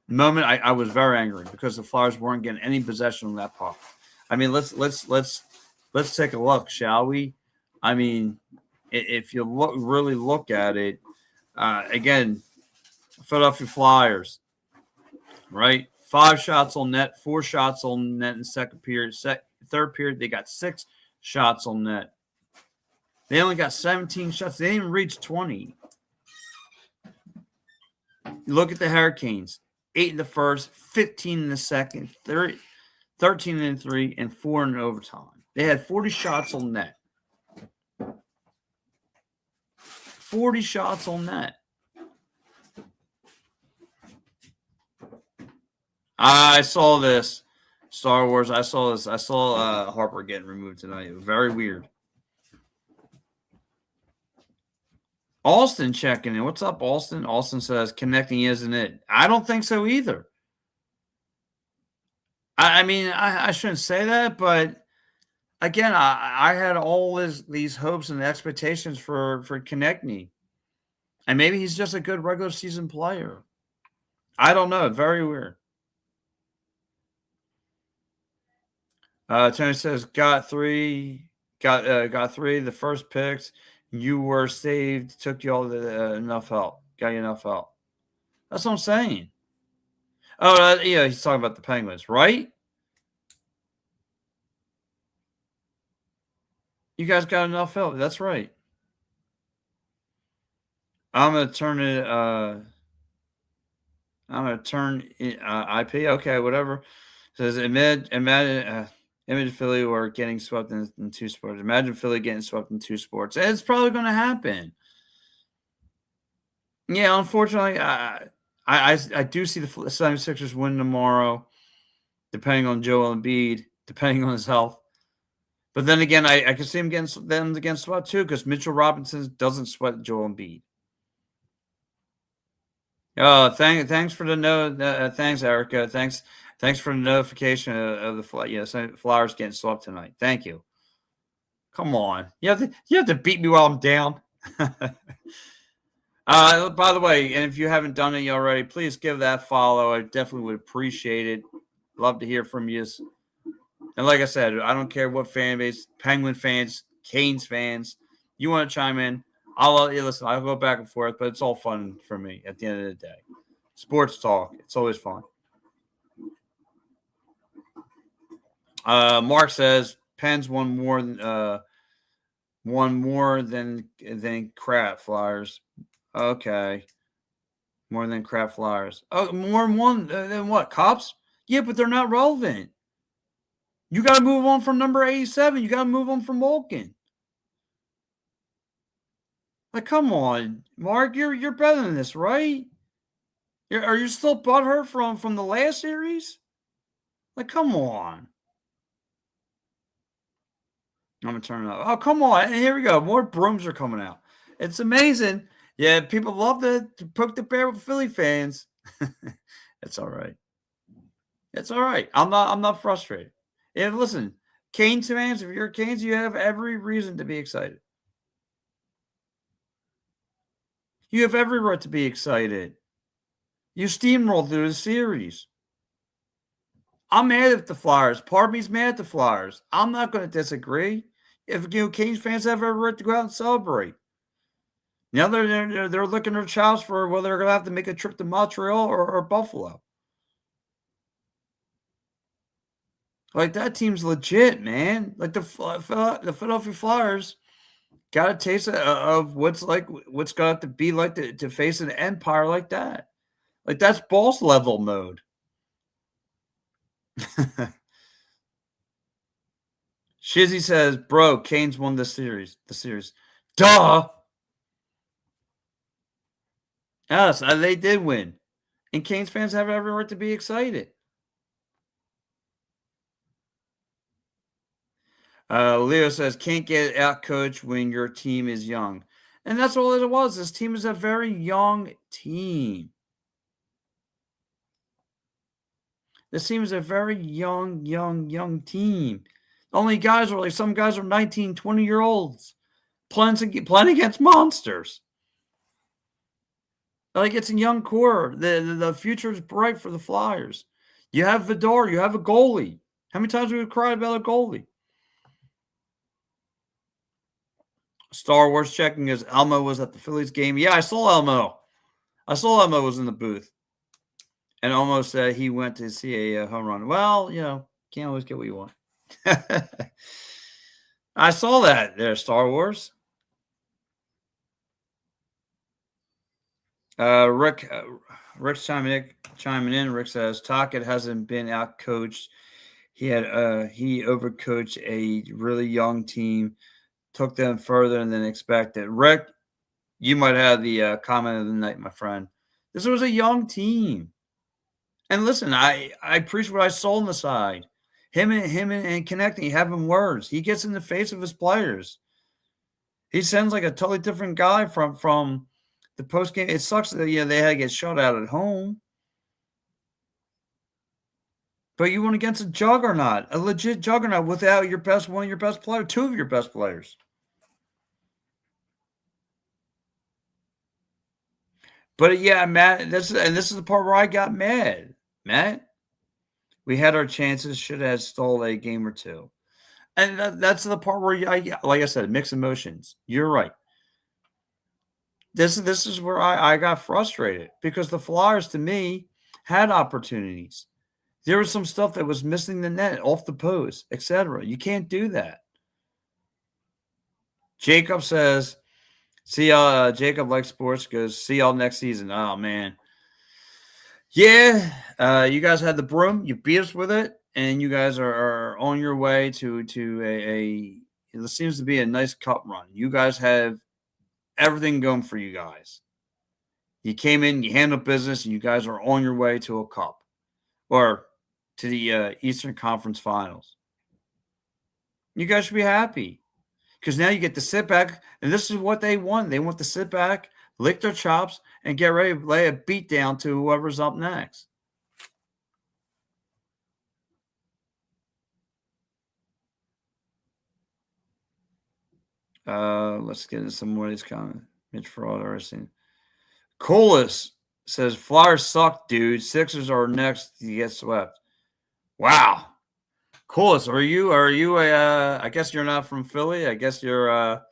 The moment I was very angry because the Flyers weren't getting any possession on that puck. I mean, let's take a look, shall we? I mean, if you really look at it, again, Philadelphia Flyers, right? 5 shots on net, 4 shots on net in second period. Third period, they got 6 shots on net. They only got 17 shots. They didn't reach 20. You look at the Hurricanes. 8 in the first, 15 in the second, 13 in 3, and 4 in overtime. They had 40 shots on net. 40 shots on net. I saw this. Star Wars. I saw this. I saw Harper getting removed tonight. It was very weird. Alston checking in. What's up, Alston? Alston says connecting isn't it. I don't think so either. I mean, I shouldn't say that, but again, I had all these hopes and expectations for Konechny. And maybe he's just a good regular season player. I don't know. Very weird. Tony says got three. The first picks. You were saved. Took you all enough help. Got you enough help. That's what I'm saying. Oh, yeah, he's talking about the Penguins, right? You guys got enough help. That's right. I'm gonna turn it. I'm gonna turn IP. Okay, whatever. Says imagine Imagine Philly were getting swept in two sports. Imagine Philly getting swept in two sports. It's probably going to happen. Yeah, unfortunately, I do see the 76ers win tomorrow, depending on Joel Embiid, depending on his health. But then again, I can see them getting swept too, because Mitchell Robinson doesn't sweat Joel Embiid. Oh, thanks for the note. Thanks, Erica. Thanks for the notification of the Flyers getting swept tonight. Thank you. Come on, you have to beat me while I'm down. By the way, and if you haven't done it already, please give that follow. I definitely would appreciate it. Love to hear from you. And like I said, I don't care what fan base, Penguin fans, Canes fans, you want to chime in. I'll listen. I'll go back and forth, but it's all fun for me at the end of the day. Sports talk. It's always fun. Mark says Pens won more than crap Flyers. Okay. More than crap Flyers. Oh, more than what? Cops? Yeah, but they're not relevant. You got to move on from number 87. You got to move on from Malkin. Like, come on, Mark, you're better than this, right? Are you still butthurt from the last series? Like, come on. I'm gonna turn it up. Oh, come on. And here we go. More brooms are coming out. It's amazing. Yeah, people love to poke the bear with Philly fans. It's all right. It's all right. I'm not frustrated. And listen, Canes fans, if you're Canes, you have every reason to be excited. You have every right to be excited. You steamrolled through the series. I'm mad at the Flyers. Part of me's mad at the Flyers. I'm not going to disagree. If Canes fans have every right to go out and celebrate. Now they're licking their chops for whether they're going to have to make a trip to Montreal or Buffalo. Like, that team's legit, man. Like, the Philadelphia Flyers got a taste of what's got to be like to face an empire like that. Like, that's boss level mode. Shizzy says, bro, Canes won the series. Duh. Yes, they did win. And Canes fans have every right to be excited. Leo says, can't get out coached when your team is young. And that's all it was. This team is a very young team. This team is a very young team. Only guys are some guys are 19, 20-year-olds playing against monsters. Like, it's a young core. The future is bright for the Flyers. You have Vidor. You have a goalie. How many times have we cried about a goalie? Star Wars checking as Elmo was at the Phillies game. Yeah, I saw Elmo. Elmo was in the booth. And almost said he went to see a home run. Well, can't always get what you want. I saw that there, Star Wars. Rick's chiming in. Rick says Tocchet hasn't been out coached. He overcoached a really young team, took them further than expected. Rick, you might have the comment of the night, my friend. This was a young team. And listen, I appreciate what I saw on the side. Him and connecting, having words. He gets in the face of his players. He sounds like a totally different guy from the postgame. It sucks that they had to get shut out at home. But you went against a juggernaut, a legit juggernaut, without one of your best players, two of your best players. But yeah, Matt, this is the part where I got mad. Matt, we had our chances, should have stole a game or two. And that's the part where like I said, mixed emotions. You're right. This is where I got frustrated because the Flyers, to me, had opportunities. There was some stuff that was missing the net, off the post, etc. You can't do that. Jacob says, see y'all. Jacob likes sports, goes, see y'all next season. Oh, man. Yeah, you guys had the broom. You beat us with it. and you guys are on your way to it seems to be a nice cup run. You guys have everything going for you guys. You came in, you handled business, and you guys are on your way to a cup or to the Eastern Conference Finals. You guys should be happy because now you get to sit back, and this is what they want. They want to sit back, lick their chops, and get ready to lay a beat down to whoever's up next. Let's get into some more of these comments. Mitch Fraud, Arson. Colas says, Flyers suck, dude. Sixers are next to get swept. Wow. Colas, are you a I guess you're not from Philly. I guess you're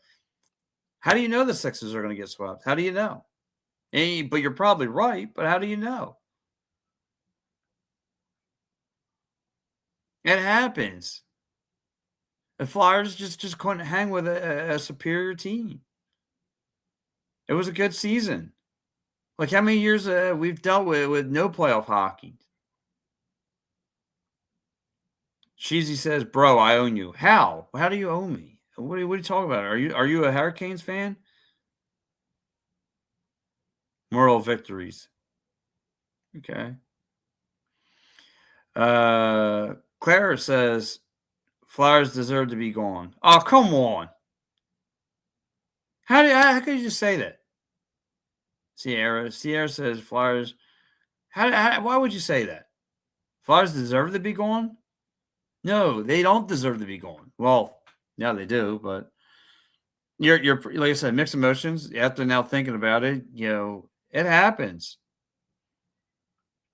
how do you know the Sixers are going to get swept? How do you know? But you're probably right, but how do you know? It happens. The Flyers just couldn't hang with a superior team. It was a good season. Like how many years we've dealt with no playoff hockey? Cheesy says, "Bro, I own you." How? How do you own me? What are you talking about? Are you a Hurricanes fan? Moral victories. Okay. Clara says, "Flyers deserve to be gone." Oh, come on. How could you just say that? Sierra says, "Flyers." Why would you say that? Flyers deserve to be gone? No, they don't deserve to be gone. Well, yeah, they do, but you're like I said, mixed emotions. After now thinking about it, it happens.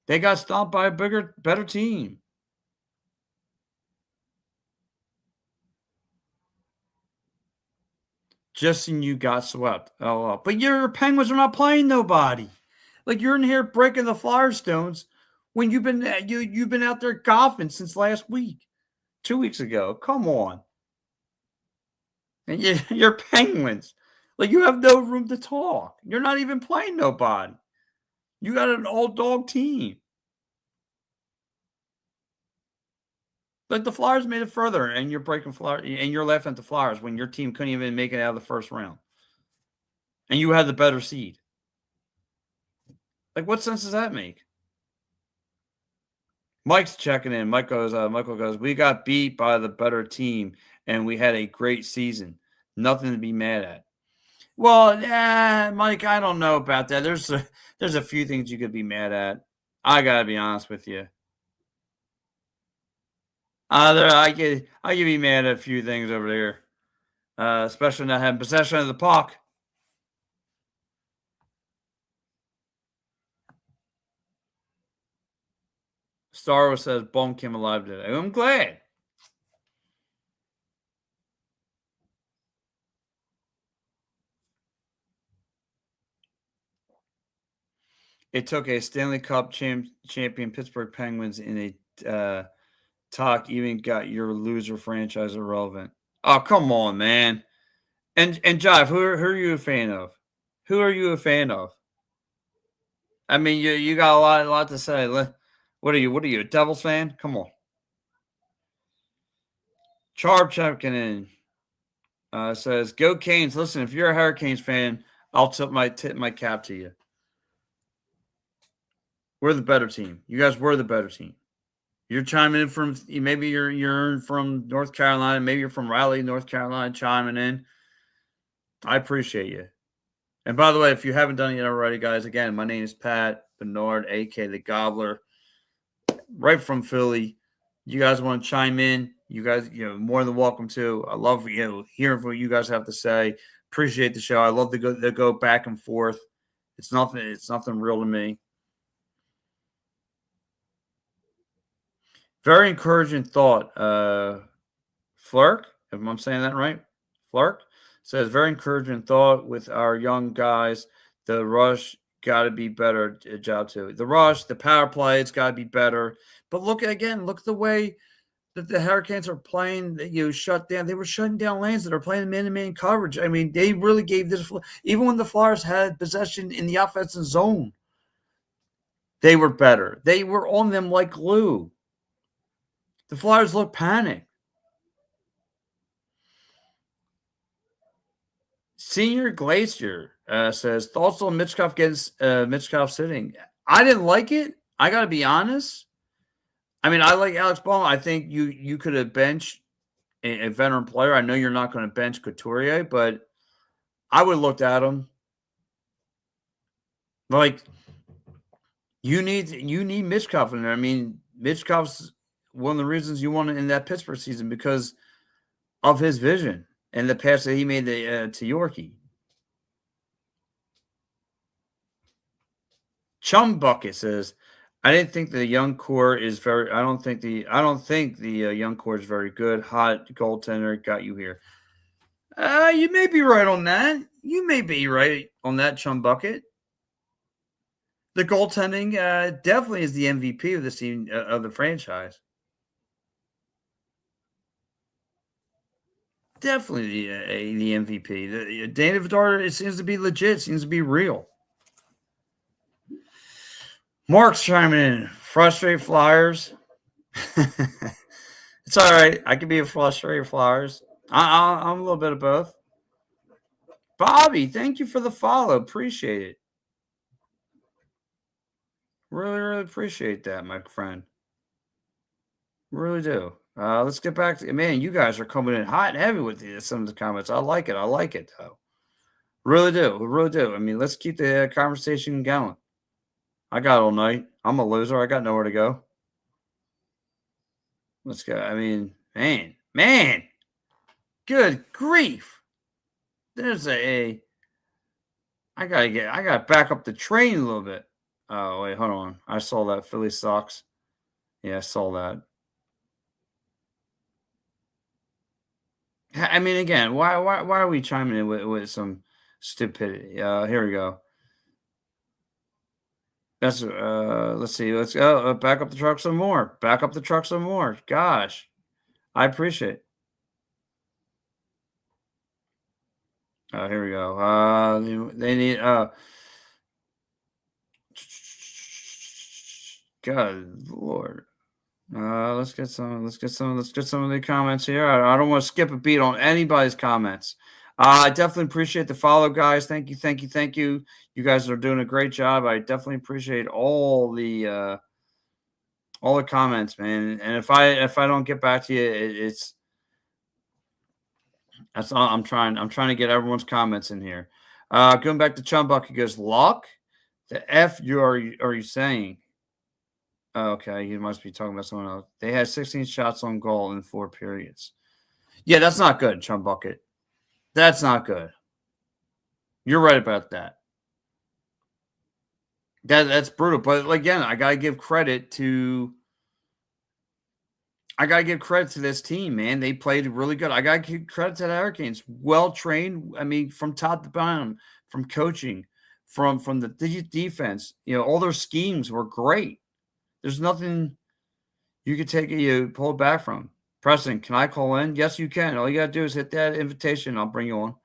They got stomped by a better team. Justin, you got swept. Oh, but your Penguins are not playing nobody. Like you're in here breaking the Flowerstones when you've been out there golfing since last week, 2 weeks ago. Come on, and you're Penguins. Like you have no room to talk. You're not even playing nobody. You got an old dog team. Like the Flyers made it further, and you're breaking Flyers, and you're laughing at the Flyers when your team couldn't even make it out of the first round, and you had the better seed. Like, what sense does that make? Mike's checking in. Michael goes, we got beat by the better team, and we had a great season. Nothing to be mad at. Well, yeah, Mike, I don't know about that. There's a few things you could be mad at. I gotta be honest with you. I could be mad at a few things over there, especially not having possession of the puck. Star Wars says Bone came alive today. I'm glad. It took a Stanley Cup champion Pittsburgh Penguins in a talk even got your loser franchise irrelevant. Oh, come on, man. And Jive, who are you a fan of? Who are you a fan of? I mean, you got a lot to say. What are you, a Devils fan? Come on. Charb checking in. Says, go Canes. Listen, if you're a Hurricanes fan, I'll tip my cap to you. We're the better team. You guys were the better team. You're chiming in from maybe you're from North Carolina, maybe you're from Raleigh, North Carolina, chiming in. I appreciate you. And by the way, if you haven't done it yet already, guys, again, my name is Pat Bernard, aka the Gobbler, right from Philly. You guys want to chime in? You guys, more than welcome to. I love hearing what you guys have to say. Appreciate the show. I love to go back and forth. It's nothing real to me. Very encouraging thought. Flirk, if I'm saying that right, Flirk says very encouraging thought with our young guys. The rush got to be better job too. The rush, the power play, it's got to be better. But look at the way that the Hurricanes are playing. Shut down. They were shutting down lanes that are playing man-to-man coverage. I mean, they really gave this. Even when the Flyers had possession in the offensive zone, they were better. They were on them like glue. The Flyers look panicked. Senior Glacier says, thoughts on Mitchkov against Mitchkov sitting. I didn't like it. I got to be honest. I mean, I like Alex Ball. I think you could have benched a veteran player. I know you're not going to bench Couturier, but I would have looked at him. Like, you need Mitchkov in there. I mean, Mitchkov's one of the reasons you won in that Pittsburgh season because of his vision and the pass that he made to Yorkie. Chum Bucket says, I didn't think the young core is very. I don't think the young core is very good. Hot goaltender got you here. You may be right on that. You may be right on that, Chum Bucket. The goaltending definitely is the MVP of the team of the franchise. Definitely the MVP. Dana Vidar, it seems to be legit. Seems to be real. Mark's chiming in. Frustrated Flyers. It's all right. I could be a frustrated Flyers. I'm a little bit of both. Bobby, thank you for the follow. Appreciate it. Really, really appreciate that, my friend. Really do. Let's get back to man. You guys are coming in hot and heavy with some of the comments. I like it. I like it though. Really do. Really do. I mean, let's keep the conversation going. I got all night. I'm a loser. I got nowhere to go. Let's go. I mean, man. Good grief. There's I gotta back up the train a little bit. Oh, wait, hold on. I saw that. Philly sucks. Yeah, I saw that. I mean, again, why are we chiming in with some stupidity? Here we go. That's let's see. Let's go back up the truck some more. Back up the truck some more. Gosh, I appreciate it. Here we go. They need God Lord. Let's get some of the comments here. I don't want to skip a beat on anybody's comments. I definitely appreciate the follow, guys. Thank you. You guys are doing a great job. I definitely appreciate all the comments, man. And if I don't get back to you, that's all I'm trying to get everyone's comments in here. Going back to Chumbuck, he goes, luck? The F are you saying? Okay, you must be talking about someone else. They had 16 shots on goal in 4 periods. Yeah, that's not good, Chum Bucket. That's not good. You're right about that. That's brutal. But again, I gotta give credit to this team, man. They played really good. I gotta give credit to the Hurricanes. Well trained. I mean, from top to bottom, from coaching, from the defense. All their schemes were great. There's nothing you could pull it back from. Preston, can I call in? Yes, you can. All you got to do is hit that invitation. I'll bring you on.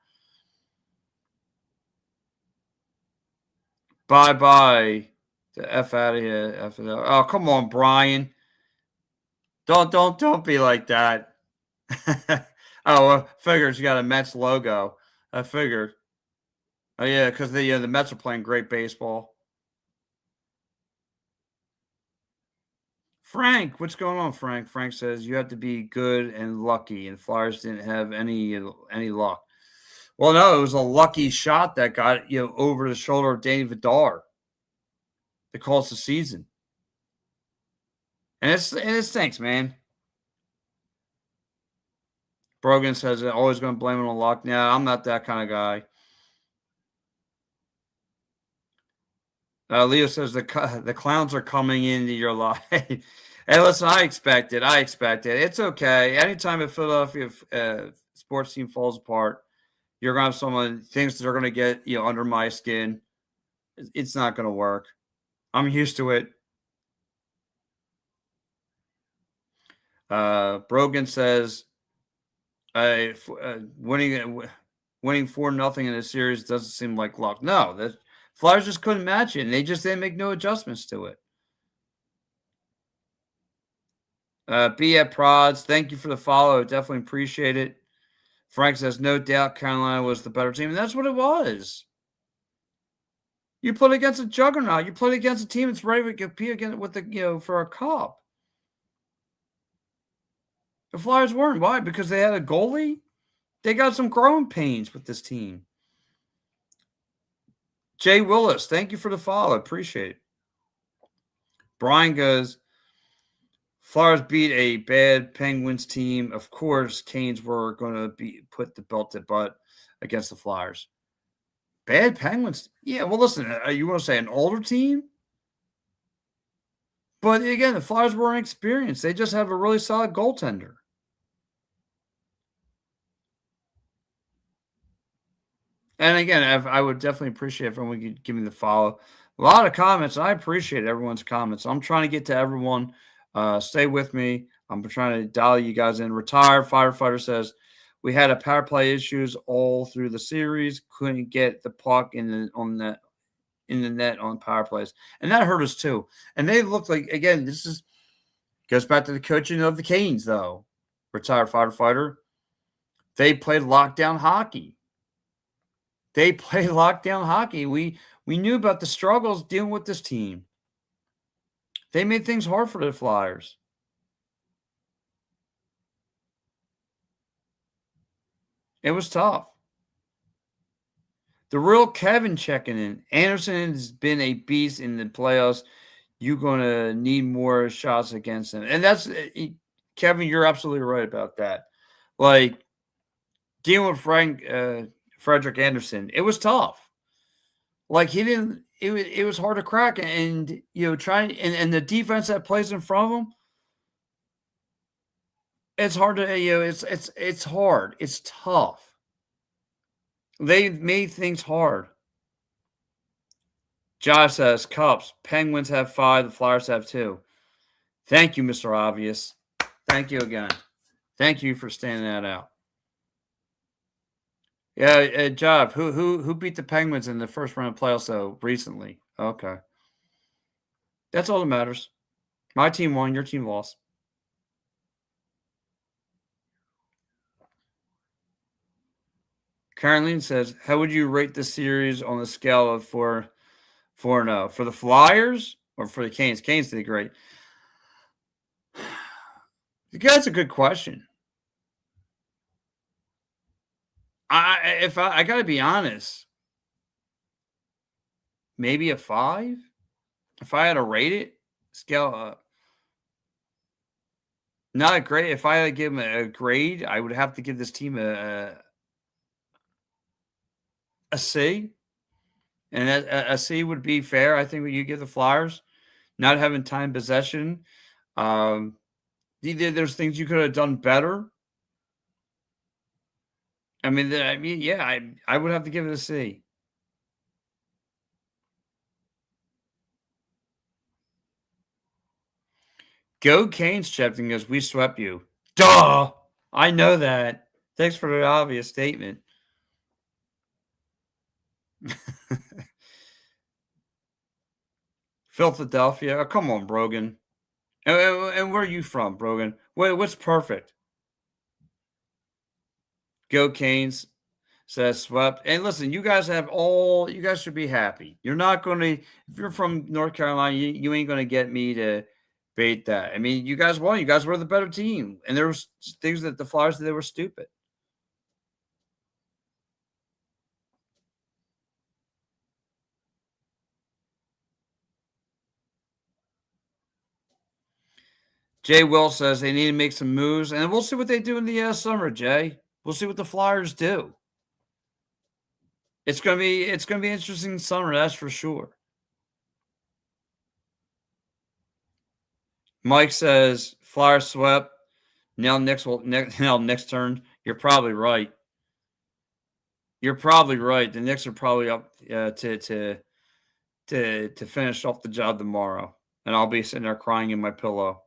Bye-bye. The F out of here. Oh, come on, Brian. Don't be like that. Figures you got a Mets logo. I figured. Oh, yeah, because the Mets are playing great baseball. Frank, what's going on, Frank? Frank says you have to be good and lucky, and Flyers didn't have any luck. Well, no, it was a lucky shot that got over the shoulder of Danny Vidar that calls the season, and it stinks, man. Brogan says they're always going to blame it on luck. Yeah, I'm not that kind of guy. Leo says the clowns are coming into your life. Hey, listen, I expect it. It's okay. Anytime a Philadelphia sports team falls apart, you're going to have someone thinks they're going to get under my skin. It's not going to work. I'm used to it. Brogan says winning 4-0 in a series doesn't seem like luck. No, the Flyers just couldn't match it, and they just didn't make no adjustments to it. Be at Prods, thank you for the follow. Definitely appreciate it. Frank says, no doubt Carolina was the better team. And that's what it was. You played against a juggernaut. You played against a team that's ready to compete against with the for a cup. The Flyers weren't. Why? Because they had a goalie? They got some growing pains with this team. Jay Willis, thank you for the follow. Appreciate it. Brian goes, Flyers beat a bad Penguins team. Of course, Canes were going to put the belt to butt against the Flyers. Bad Penguins? Yeah, well, listen, you want to say an older team? But again, the Flyers weren't experienced. They just have a really solid goaltender. And again, I would definitely appreciate if everyone could give me the follow. A lot of comments. I appreciate everyone's comments. I'm trying to get to everyone. Stay with me. I'm trying to dial you guys in. Retired firefighter says, we had a power play issues all through the series. Couldn't get the puck in the net on power plays. And that hurt us too. And they look like, again, goes back to the coaching of the Canes, though. Retired firefighter. They played lockdown hockey. We knew about the struggles dealing with this team. They made things hard for the Flyers. It was tough. The real Kevin checking in. Anderson has been a beast in the playoffs. You're going to need more shots against him. And that's, Kevin, you're absolutely right about that. Like, dealing with Frederick Anderson, it was tough. Like, he didn't, it was hard to crack. And, trying, and the defense that plays in front of him, it's hard to, it's hard. It's tough. They made things hard. Josh says, Cups, Penguins have 5, the Flyers have 2. Thank you, Mr. Obvious. Thank you again. Thank you for standing that out. Yeah, Job, who beat the Penguins in the first round of playoffs, though, recently? Okay. That's all that matters. My team won, your team lost. Caroline says, how would you rate the series on the scale of 4-0? For the Flyers or for the Canes? Canes did great. That's a good question. I got to be honest, maybe a 5. If I had to rate it, scale not great. If I had to give them a grade, I would have to give this team a C. And a C would be fair. I think when you give the Flyers, not having time possession, there's things you could have done better. I mean, yeah, I would have to give it a C. Go Canes, Chepton goes, we swept you. Duh! I know that. Thanks for the obvious statement. Philadelphia. Oh, come on, Brogan. And where are you from, Brogan? What's perfect? Go Canes says swept. And listen, you guys should be happy. You're not going to, if you're from North Carolina, you ain't going to get me to bait that. I mean, you guys won. You guys were the better team. And there was things that the Flyers did that were stupid. Jay Will says they need to make some moves, and we'll see what they do in the summer, Jay. We'll see what the Flyers do. It's gonna be interesting summer, that's for sure. Mike says Flyers swept. Now next turn. You're probably right. The Knicks are probably up to finish off the job tomorrow, and I'll be sitting there crying in my pillow.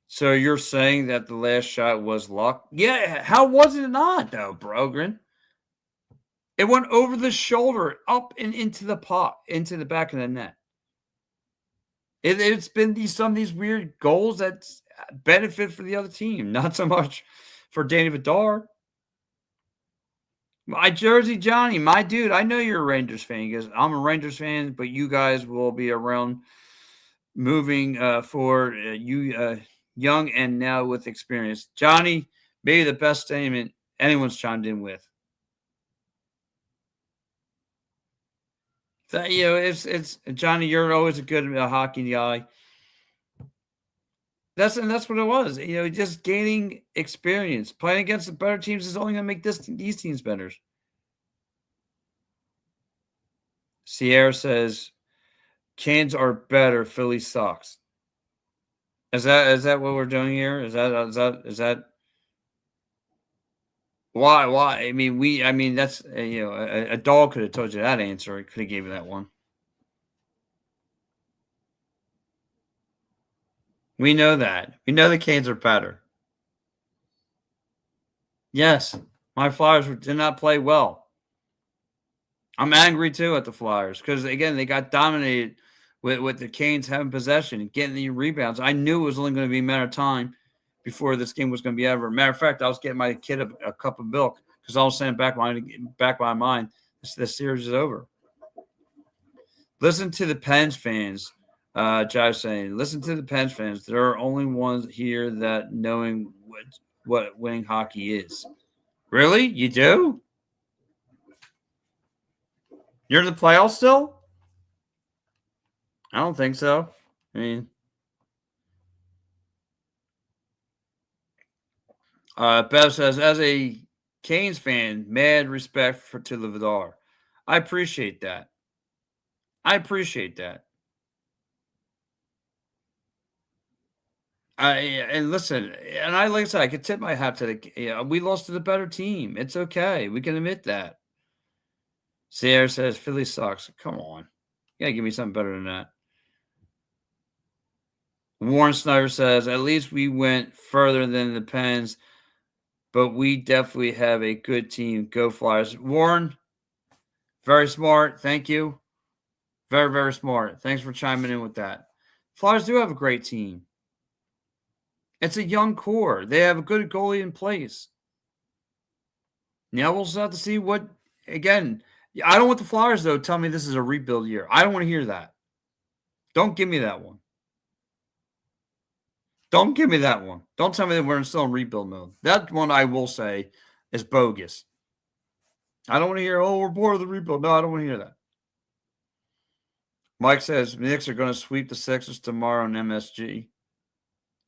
So you're saying that the last shot was luck? Yeah, how was it not, though, Brogren? It went over the shoulder, up and into the pot, into the back of the net. It's been some of these weird goals that benefit for the other team, not so much for Danny Vidar. My Jersey Johnny, my dude, I know you're a Rangers fan because I'm a Rangers fan, but you guys will be around moving forward. You young and now with experience. Johnny, maybe the best statement anyone's chimed in with. That, it's Johnny. You're always a good hockey guy. That's what it was. Just gaining experience. Playing against the better teams is only going to make these teams better. Sierra says, "Cans are better. Philly sucks." Is that what we're doing here? Is that why? Why? I mean that's a dog could have told you that answer. It could have gave you that one. We know that. We know the Canes are better. Yes, my Flyers did not play well. I'm angry too at the Flyers because again they got dominated with the Canes having possession and getting the rebounds. I knew it was only going to be a matter of time before this game was going to be over. Matter of fact, I was getting my kid a cup of milk because I was saying back my mind, this series is over. Listen to the Pens fans. Josh saying, listen to the Pens fans. There are only ones here that knowing what winning hockey is. Really? You do? You're in the playoffs still? I don't think so. I mean, Bev says, as a Canes fan, mad respect to the Vidar. I appreciate that. I appreciate that. And listen, and like I said, I could tip my hat to we lost to the better team. It's okay. We can admit that. Sierra says Philly sucks. Come on. You gotta give me something better than that. Warren Snyder says, at least we went further than the Pens, but we definitely have a good team. Go Flyers. Warren, very smart. Thank you. Very, very smart. Thanks for chiming in with that. Flyers do have a great team. It's a young core. They have a good goalie in place. Now we'll just have to see what, again, I don't want the Flyers, though, tell me this is a rebuild year. I don't want to hear that. Don't give me that one. Don't give me that one. Don't tell me that we're still in rebuild mode. That one I will say is bogus. I don't want to hear, oh, we're bored of the rebuild. No, I don't want to hear that. Mike says Knicks are going to sweep the Sixers tomorrow in MSG.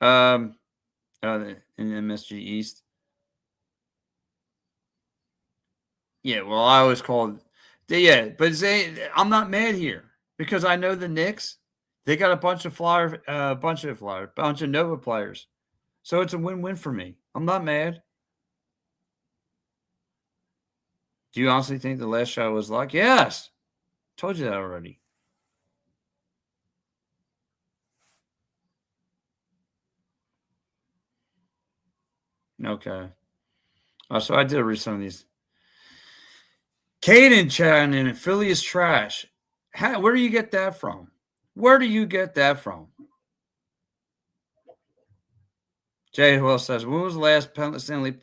In MSG East. Yeah, well, I always call it. Yeah, but I'm not mad here because I know the Knicks. They got a bunch of bunch of Nova players, so it's a win-win for me. I'm not mad. Do you honestly think the last shot was luck? Yes, told you that already. Okay. So I did read some of these. Caden chatting in Philly is trash. Where do you get that from? Where do you get that from? Jay Will says, when was the last Stanley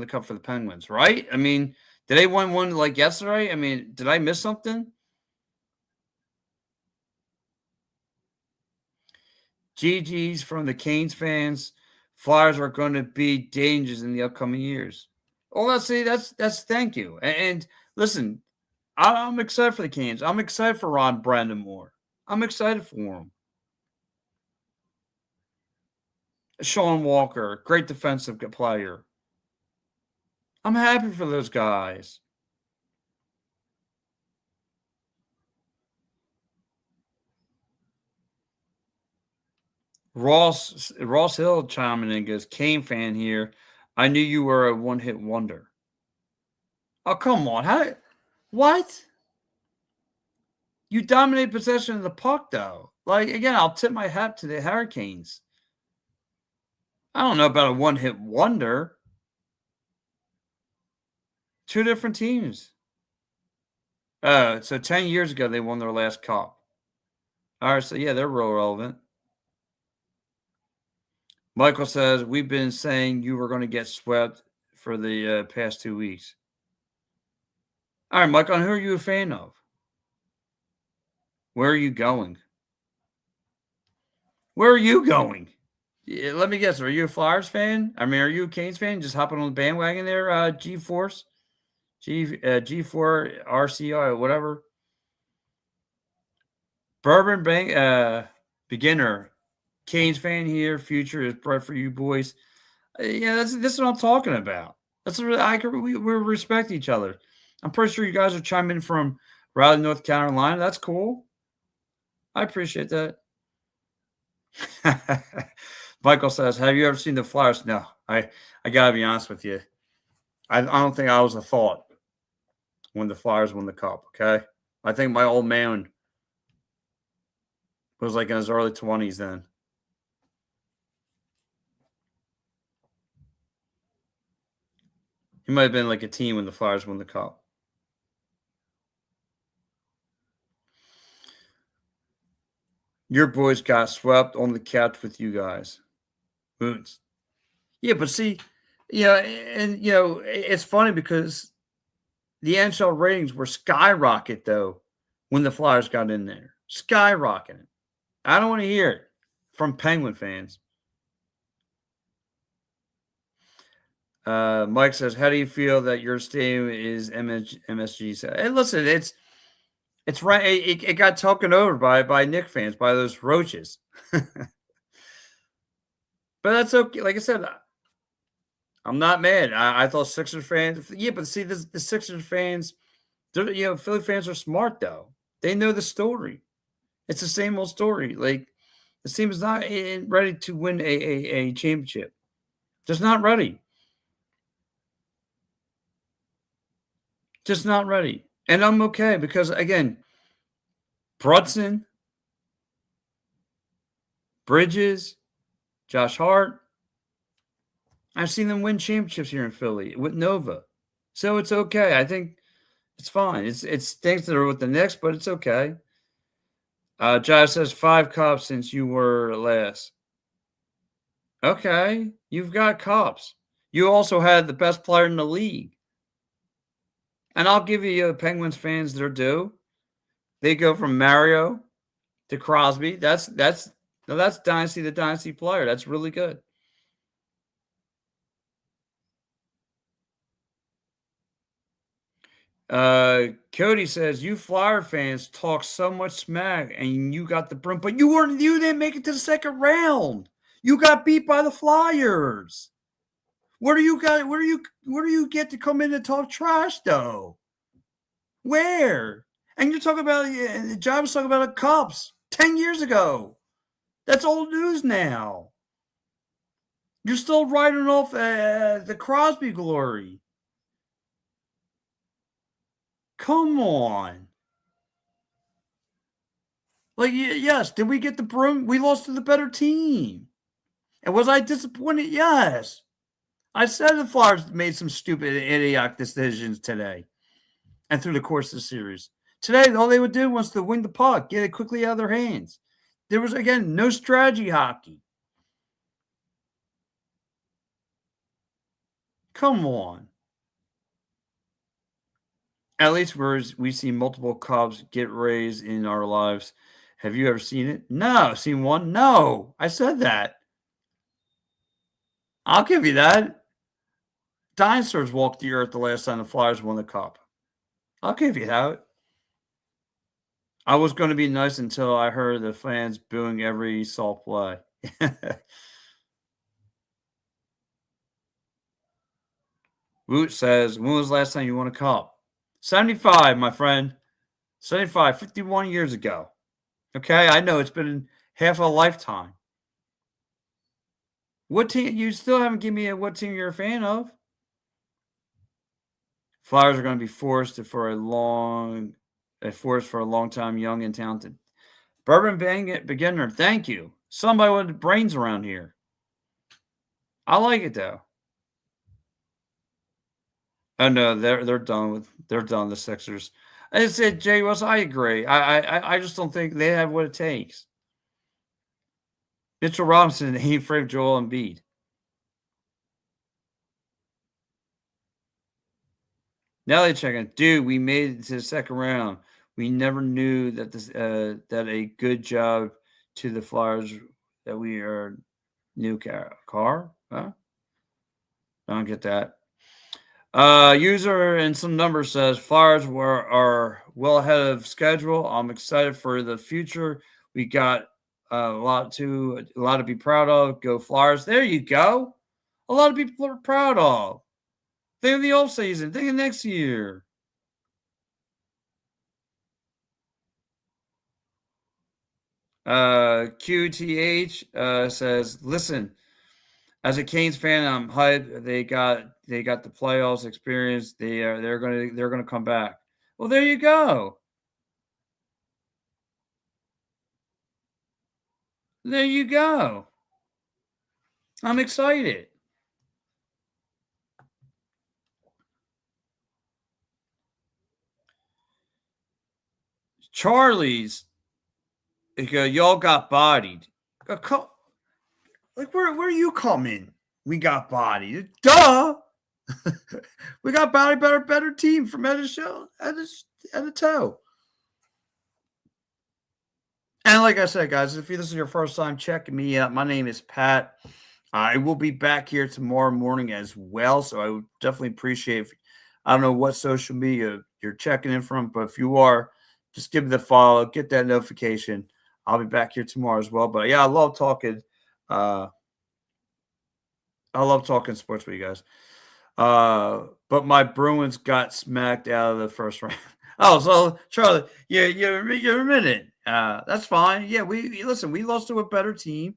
Cup for the Penguins? Right? I mean, did they win one like yesterday? I mean, did I miss something? GG's from the Canes fans. Flyers are going to be dangerous in the upcoming years. Oh, that's thank you. And listen, I'm excited for the Canes. I'm excited for Ron Brandon Moore. I'm excited for him. Sean Walker, great defensive player. I'm happy for those guys. Ross Hill chiming in goes, Kane fan here. I knew you were a one-hit wonder. Oh, come on. What? You dominate possession of the puck, though. Like, again, I'll tip my hat to the Hurricanes. I don't know about a one-hit wonder. Two different teams. So 10 years ago, they won their last cup. All right, so yeah, they're real relevant. Michael says, we've been saying you were going to get swept for the past 2 weeks. All right, Michael, who are you a fan of? Where are you going? Where are you going? Yeah, let me guess. Are you a Flyers fan? I mean, are you a Canes fan? Just hopping on the bandwagon there, G-Force? G4 RCI, whatever. Bourbon Bank beginner. Canes fan here. Future is bright for you boys. Yeah, this is what I'm talking about. That's what we respect each other. I'm pretty sure you guys are chiming in from Raleigh, North Carolina. That's cool. I appreciate that. Michael says, "Have you ever seen the Flyers?" No, I gotta be honest with you. I don't think I was a thought when the Flyers won the cup. Okay, I think my old man was like in his early 20s then. He might have been like a teen when the Flyers won the cup. Your boys got swept on the couch with you guys. Moons. Yeah, but see, it's funny because the NHL ratings were skyrocket though when the Flyers got in there. Skyrocketing. I don't want to hear it from Penguin fans. Mike says, "How do you feel that your stadium is MSG?" Hey, listen, it's right. It got taken over by Knick fans, by those roaches. But that's okay. Like I said, I'm not mad. I thought Sixers fans, yeah, but see, the Sixers fans, Philly fans are smart though. They know the story. It's the same old story. Like the team is not ready to win a championship. Just not ready. Just not ready. And I'm okay because again, Brunson, Bridges, Josh Hart. I've seen them win championships here in Philly with Nova. So it's okay. I think it's fine. It stinks that are with the Knicks, but it's okay. Josh says 5 cups since you were last. Okay. You've got cups. You also had the best player in the league. And I'll give you Penguins fans their due. They go from Mario to Crosby. That's dynasty the dynasty player. That's really good. Cody says you Flyer fans talk so much smack and you got the brim, but you didn't make it to the second round. You got beat by the Flyers. Where do you get to come in and talk trash though? Where? And you're talking about John was talking about the Cups 10 years ago. That's old news now. You're still riding off the Crosby glory. Come on. Like, yes, did we get the broom? We lost to the better team. And was I disappointed? Yes. I said the Flyers made some stupid, idiotic decisions today and through the course of the series. Today, all they would do was to win the puck, get it quickly out of their hands. There was, again, no strategy hockey. Come on. At least we see multiple Cubs get raised in our lives. Have you ever seen it? No. Seen one? No. I said that. I'll give you that. Dinosaurs walked the earth the last time the Flyers won the Cup. I'll give you that. I was going to be nice until I heard the fans booing every soft play. Woot says, when was the last time you won a cup? 75, my friend. 75, 51 years ago. Okay, I know it's been half a lifetime. What team? You still haven't given me what team you're a fan of. Flyers are going to be forced for a long time, young and talented. Bourbon beginner, thank you. Somebody with brains around here. I like it though. Oh no, they're done with the Sixers. I said, Jay Russ, I agree. I just don't think they have what it takes. Mitchell Robinson ain't afraid of Joel Embiid. Now they checking, dude. We made it to the second round. We never knew that that a good job to the Flyers that we are new car. Huh? I don't get that. User and some numbers says Flyers are well ahead of schedule. I'm excited for the future. We got a lot to be proud of. Go Flyers! There you go. A lot of people are proud of. Think of the old season. Think of next year. QTH says, listen, as a Canes fan, I'm hyped. They got the playoffs experience. They're gonna come back. Well, there you go. There you go. I'm excited. Charlie's, y'all got bodied. Like where you come in? We got bodied. Duh. We got bodied by a better team from head to show, head to toe. And like I said, guys, if this is your first time checking me out, my name is Pat. I will be back here tomorrow morning as well. So I would definitely appreciate if, I don't know what social media you're checking in from, but if you are, just give me the follow, get that notification. I'll be back here tomorrow as well. But yeah, uh I love talking sports with you guys. But my Bruins got smacked out of the first round. Oh, so Charlie, you're a minute. That's fine. Yeah, we listen. We lost to a better team.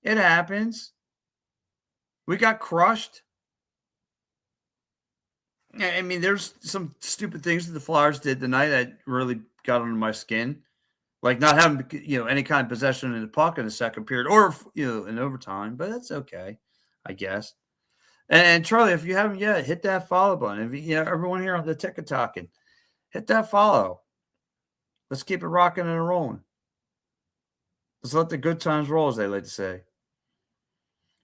It happens. We got crushed. Yeah, I mean, there's some stupid things that the Flyers did tonight that really got under my skin, like not having any kind of possession in the puck in the second period or in overtime. But that's okay, I guess. And Charlie, if you haven't yet, hit that follow button. If everyone here on the ticket talking, hit that follow. Let's keep it rocking and rolling. Let's let the good times roll, as they like to say.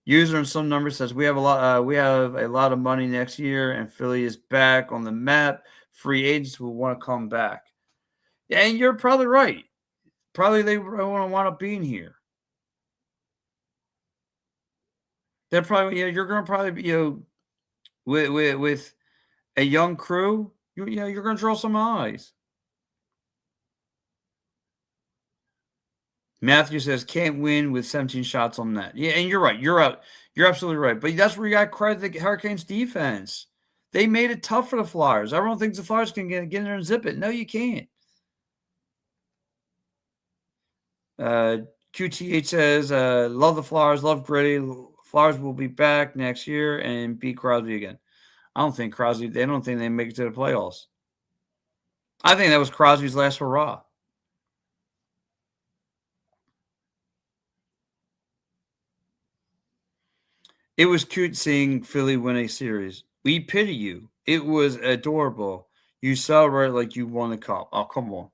User in some numbers says we have a lot. We have a lot of money next year, and Philly is back on the map. Free agents will want to come back. Yeah, and you're probably right. Probably they want to wind up being here. They're probably you're going to probably be with a young crew. You're going to draw some eyes. Matthew says can't win with 17 shots on net. Yeah, and you're right. You're out. You're absolutely right. But that's where you got credit the Hurricanes defense. They made it tough for the Flyers. Everyone thinks the Flyers can get in there and zip it. No, you can't. QTH says, love the Flyers, love Gritty. Flyers will be back next year and beat Crosby again. I don't think they don't think they make it to the playoffs. I think that was Crosby's last hurrah. It was cute seeing Philly win a series. We pity you. It was adorable. You celebrate like you won the cup. Oh, come on.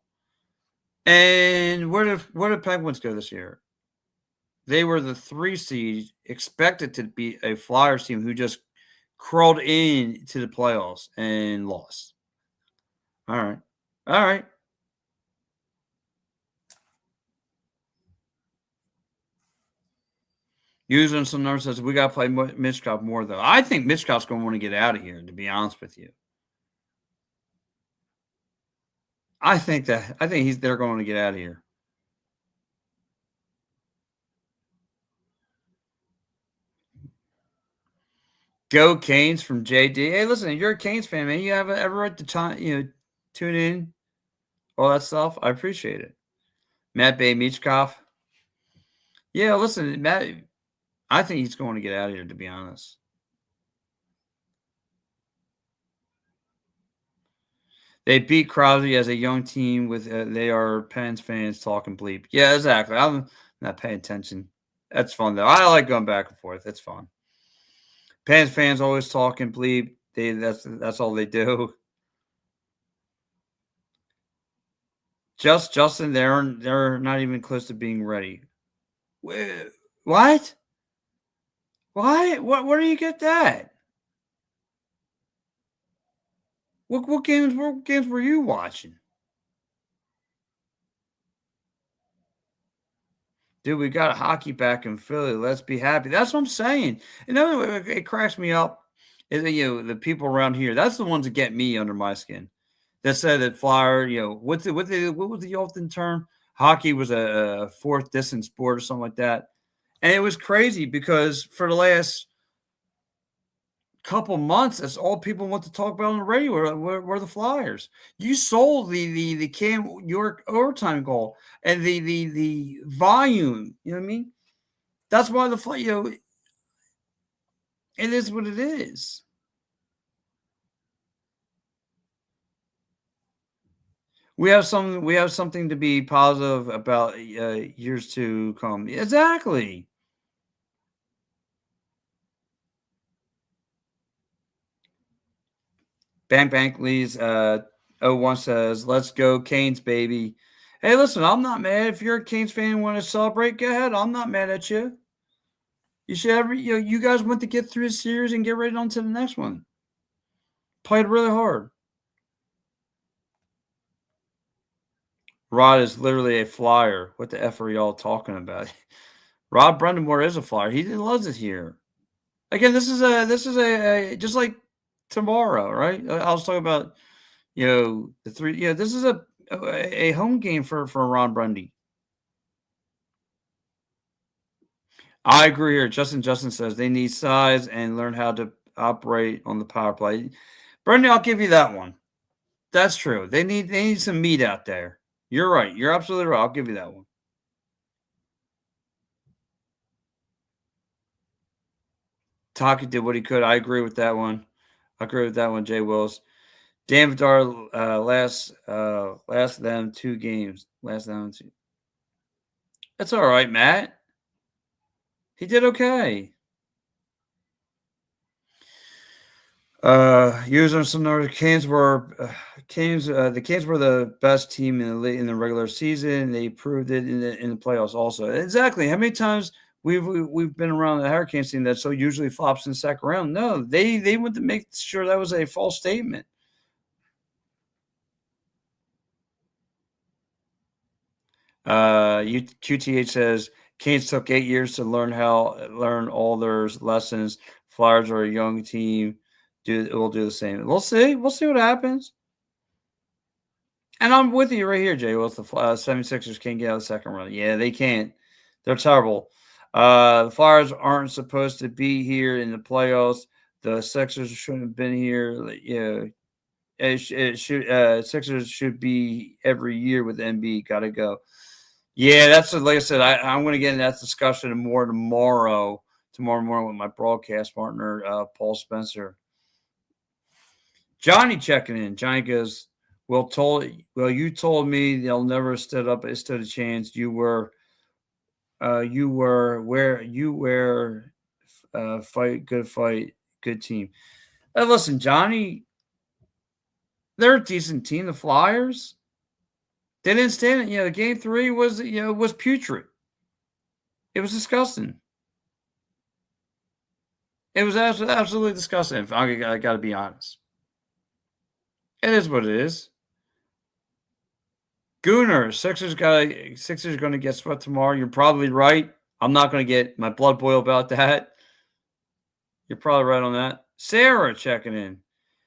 And where did Penguins go this year? They were the 3 seed, expected to be a Flyers team who just crawled into the playoffs and lost. All right. All right. Using some numbers says we got to play Mitchkov more, though. I think Mitchkov's going to want to get out of here, to be honest with you. I think they're going to get out of here. Go Canes from JD. Hey, listen, you're a Canes fan, man. You have every right to tune in, all that stuff. I appreciate it. Matt Bay Michkov. Yeah, listen, Matt. I think he's going to get out of here, to be honest. They beat Crosby as a young team with they are Pens fans talking bleep. Yeah, exactly. I'm not paying attention. That's fun though. I like going back and forth. It's fun. Pens fans always talking bleep. That's all they do. Justin, they're not even close to being ready. What? Why? Where do you get that? What games were you watching? Dude, we got hockey back in Philly. Let's be happy. That's what I'm saying. Another way it cracks me up is that, the people around here. That's the ones that get me under my skin. That said that Flyer, what was the often term? Hockey was a fourth distance sport or something like that. And it was crazy because for the last couple months, that's all people want to talk about on the radio were the Flyers. You sold the Cam York overtime goal and the volume. You know what I mean? That's why the Fly. It is what it is. We have some. We have something to be positive about years to come. Exactly. Bankley's 01 says, "Let's go Canes, baby." Hey, listen, I'm not mad. If you're a Canes fan and want to celebrate, go ahead. I'm not mad at you. You should have, you guys want to get through the series and get right on to the next one. Played really hard. Rod is literally a flyer. What the F are y'all talking about? Rod Brendamore is a flyer. He loves it here. Again, this is a just like tomorrow, right? I was talking about the three. Yeah, this is a home game for Ron Brundy. I agree here. Justin says they need size and learn how to operate on the power play. Brundy, I'll give you that one. That's true. They need some meat out there. You're right. You're absolutely right. I'll give you that one. Taki did what he could. I agree with that one. I agree with that one, Jay Wills. Dan Vidar last them 2 games. Last them 2. That's all right, Matt. He did okay. Using some numbers, the Canes were the best team in the regular season. They proved it in the playoffs also. Exactly. How many times we've been around the Hurricanes team that so usually flops in the second round? No, they went to make sure that was a false statement. QTH says Canes took 8 years to learn all their lessons. Flyers are a young team. We'll do the same. We'll see. We'll see what happens. And I'm with you right here, Jay. Well, the 76ers can't get out of the second round. Yeah, they can't. They're terrible. The Flyers aren't supposed to be here in the playoffs. The Sixers shouldn't have been here. Yeah, it should. Sixers should be every year with MB. Got to go. Yeah, that's like I said. I'm going to get into that discussion more tomorrow. Tomorrow morning with my broadcast partner, Paul Spencer. Johnny checking in. Johnny goes, well, you told me they'll never stood a chance. You were fight, good team. Listen, Johnny, they're a decent team. The Flyers, they didn't stand it. Game 3 was putrid. It was disgusting. It was absolutely disgusting. I got to be honest. It is what it is. Gooner, Sixers going to get swept tomorrow. You're probably right. I'm not going to get my blood boil about that. You're probably right on that. Sarah checking in.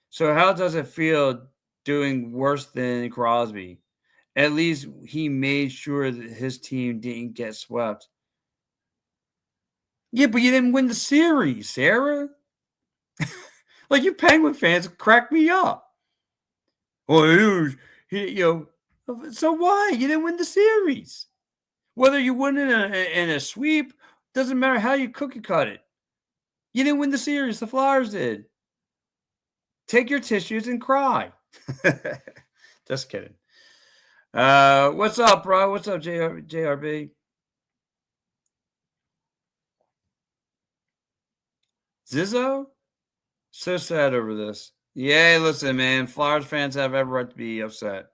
So how does it feel doing worse than Crosby? At least he made sure that his team didn't get swept. Yeah, but you didn't win the series, Sarah. Like you Penguin fans crack me up. Well, so why? You didn't win the series. Whether you win in a sweep, doesn't matter how you cookie cut it. You didn't win the series. The Flyers did. Take your tissues and cry. Just kidding. What's up, bro? What's up, JRB? Zizzo? So sad over this. Yeah, listen, man. Flyers fans have every right to be upset.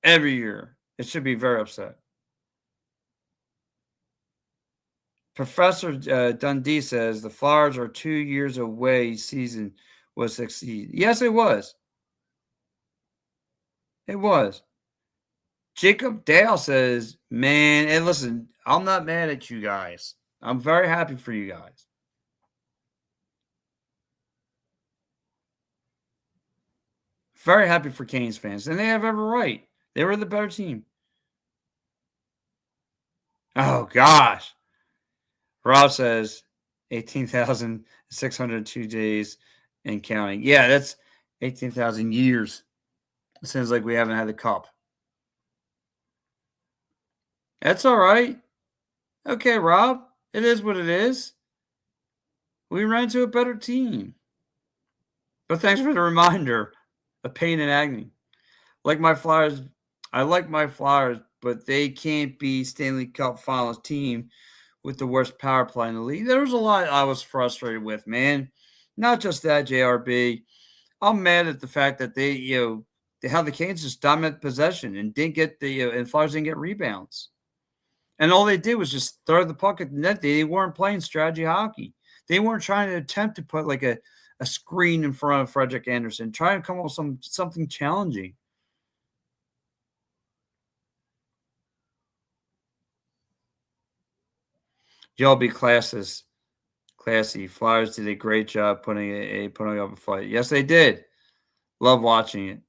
every year. It should be very upset. Professor Dundee says the Flyers are 2 years away. Season was succeed. Yes, it was. It was. Jacob Dale says, "Man, and listen, I'm not mad at you guys. I'm very happy for you guys. Very happy for Canes fans, and they have every right. They were the better team." Oh gosh, Rob says 18,602 days and counting. Yeah, that's 18,000 years. It seems like we haven't had the cup. That's all right. Okay, Rob. It is what it is. We ran into a better team. But thanks for the reminder of pain and agony. Like my Flyers, I like my Flyers, but they can't be Stanley Cup Finals team with the worst power play in the league. There was a lot I was frustrated with, man. Not just that, JRB. I'm mad at the fact that how the Canes just dominant possession and didn't get and Flyers didn't get rebounds. And all they did was just throw the puck at the net. They weren't playing strategy hockey. They weren't trying to attempt to put like a screen in front of Frederick Anderson, trying to come up with something challenging. Y'all be classy. Flyers did a great job putting up a fight. Yes, they did. Love watching it.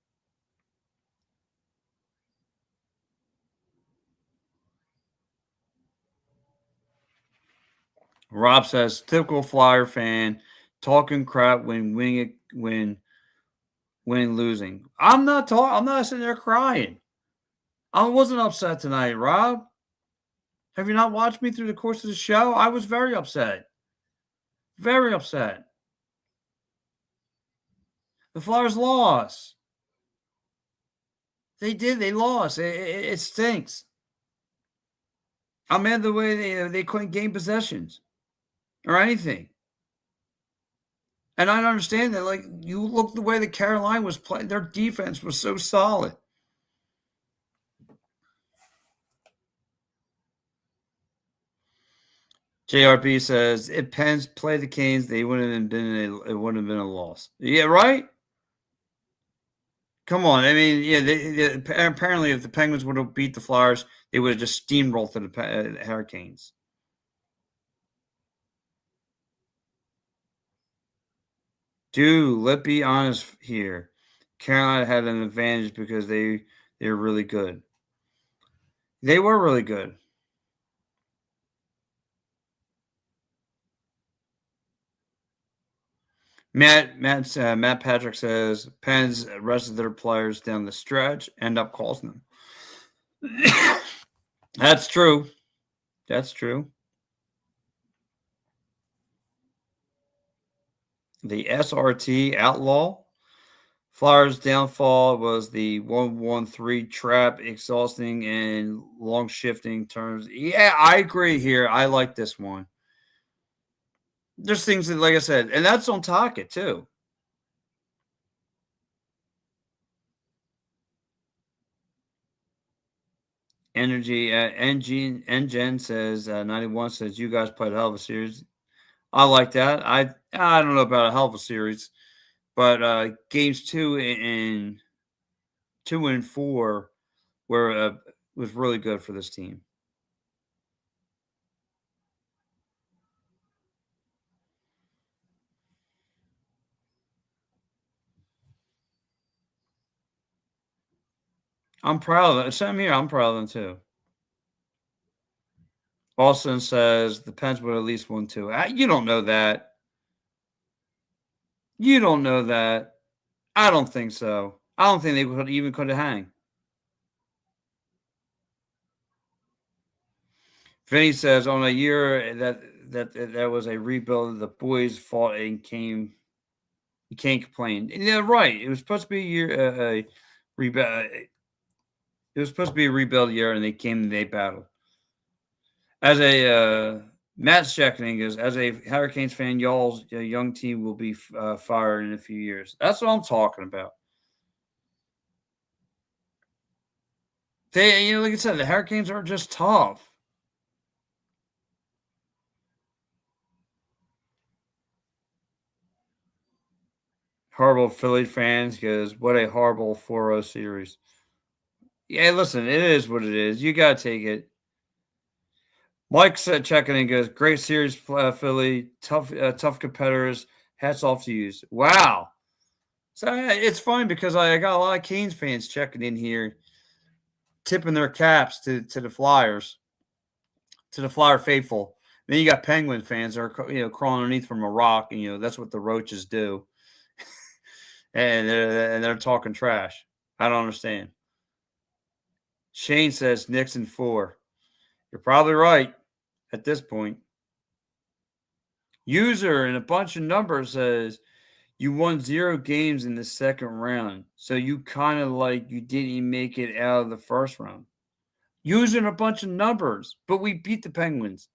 Rob says, typical Flyer fan, talking crap when winning when losing. I'm not sitting there crying. I wasn't upset tonight, Rob. Have you not watched me through the course of the show? I was very upset. Very upset. The Flyers lost. They did. They lost. It stinks. I'm mad the way they couldn't gain possessions or anything. And I understand that. Like, you look the way that Carolina was playing, their defense was so solid. JRB says if Pens played the Canes, it wouldn't have been a loss. Yeah, right. Come on. I mean, yeah. Apparently, if the Penguins would have beat the Flyers, they would have just steamrolled to the Hurricanes. Dude, let's be honest here. Carolina had an advantage because they're really good. They were really good. Matt Patrick says Pens rested their players down the stretch, end up costing them. That's true. That's true. The SRT outlaw. Flyers' downfall was the 1-1-3 trap, exhausting and long shifting turns. Yeah, I agree here. I like this one. There's things that, like I said, and that's on Taka too. Energy Engine says 91 says you guys played a hell of a series. I like that. I don't know about a hell of a series, but games 2 and 4 were was really good for this team. I'm proud of them. Same here. I'm proud of them too. Austin says the Pens would at least won 2. You don't know that. You don't know that. I don't think so. I don't think they could have hang. Vinny says on a year that was a rebuild, the boys fought and came. You can't complain. And they're right. It was supposed to be a year a rebuild. It was supposed to be a rebuild year, and they came and they battled. As a Matt's checking is as a Hurricanes fan, y'all's young team will be fired in a few years. That's what I'm talking about. They, like I said, the Hurricanes are just tough. Horrible Philly fans, because what a horrible 4-0 series. Yeah, listen, it is what it is. You got to take it. Mike said checking in goes, great series, Philly. Tough competitors. Hats off to you. Wow. So it's fun because I got a lot of Canes fans checking in here, tipping their caps to the Flyers, to the Flyer faithful. Then you got Penguin fans that are crawling underneath from a rock, and that's what the roaches do, and they're talking trash. I don't understand. Shane says Nixon 4. You're probably right at this point. User in a bunch of numbers says you won 0 games in the second round, so you kind of like you didn't make it out of the first round. Using a bunch of numbers, but we beat the Penguins.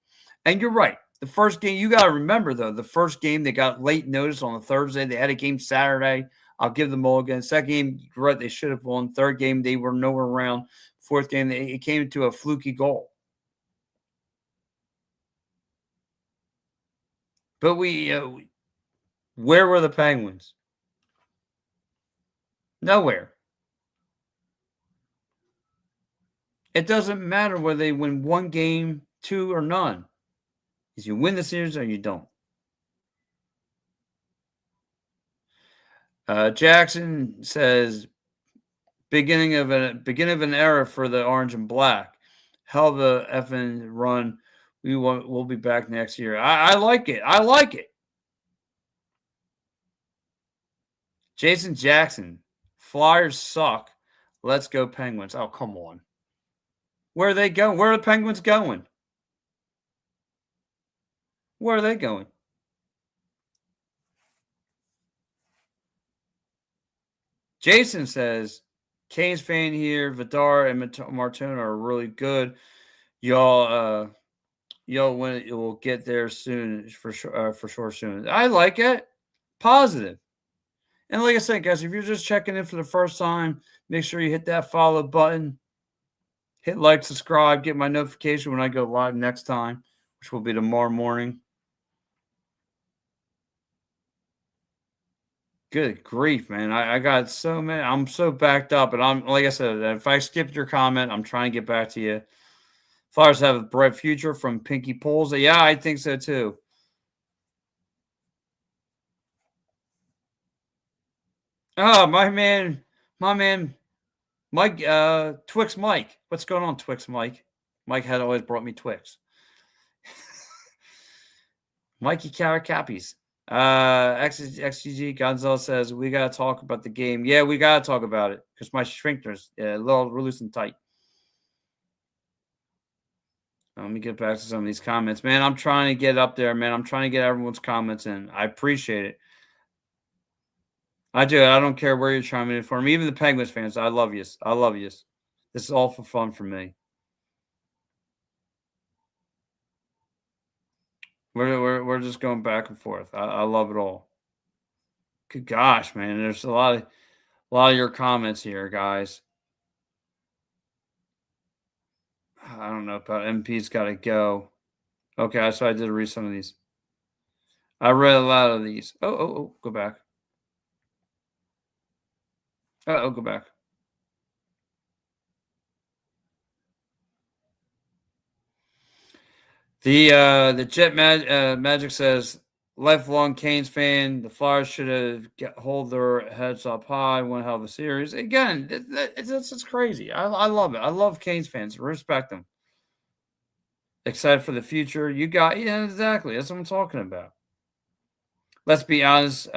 And you're right. The first game, you got to remember, though, the first game, they got late notice on a Thursday. They had a game Saturday. I'll give them all again. Second game, you're right, they should have won. Third game, they were nowhere around. Fourth game, it came to a fluky goal. But where were the Penguins? Nowhere. It doesn't matter whether they win one game, 2, or none. Is you win the series or you don't. Jackson says, beginning of an era for the orange and black. Hell of a effing run. We'll be back next year. I like it. I like it. Jason Jackson, Flyers suck. Let's go Penguins. Oh, come on. Where are they going? Where are the Penguins going? Where are they going? Jason says, Canes fan here. Vidar and Martone are really good. Y'all will get there soon for sure soon. I like it. Positive. And like I said, guys, if you're just checking in for the first time, make sure you hit that follow button. Hit like, subscribe, get my notification when I go live next time, which will be tomorrow morning. Good grief, man. I got so many. I'm so backed up. And I'm, like I said, if I skipped your comment, I'm trying to get back to you. Flyers have a bright future from Pinky Poles. Yeah, I think so too. Oh, my man, Mike, Twix Mike. What's going on, Twix Mike? Mike had always brought me Twix. Mikey Caracappies. XGG Gonzalez says, we got to talk about the game. Yeah, we got to talk about it because my shrinker's a little loose and tight. Let me get back to some of these comments. Man, I'm trying to get up there, man. I'm trying to get everyone's comments in. I appreciate it. I do. I don't care where you're chiming in from. Even the Penguins fans, I love you. I love you. This is all for fun for me. We're just going back and forth. I love it all. Good gosh, man. There's a lot of your comments here, guys. I don't know about MP's got to go. Okay, so I did read some of these. I read a lot of these. Oh, go back. Go back. The Jet Magic says, lifelong Canes fan. The Flyers should have hold their heads up high. One hell of a series. Again, it's crazy. I love it. I love Canes fans. Respect them. Excited for the future. You got exactly. That's what I'm talking about. Let's be honest.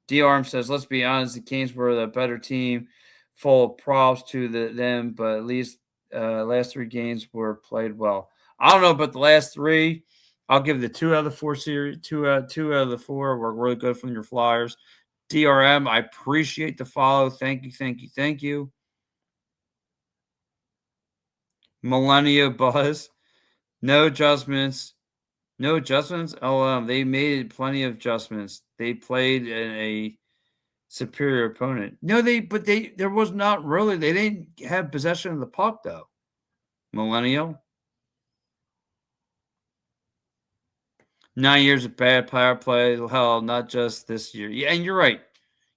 D-Arm says, let's be honest. The Canes were the better team. Full of props to them, but at least last 3 games were played well. I don't know about the last 3. I'll give the 2 out of the 4 series. 2 out of the 4 were really good from your Flyers. DRM, I appreciate the follow. Thank you. Millennia Buzz, no adjustments. They made plenty of adjustments. They played in a superior opponent. No, there was not really. They didn't have possession of the puck though. Millennial. 9 years of bad power play. Hell, not just this year. Yeah, and you're right.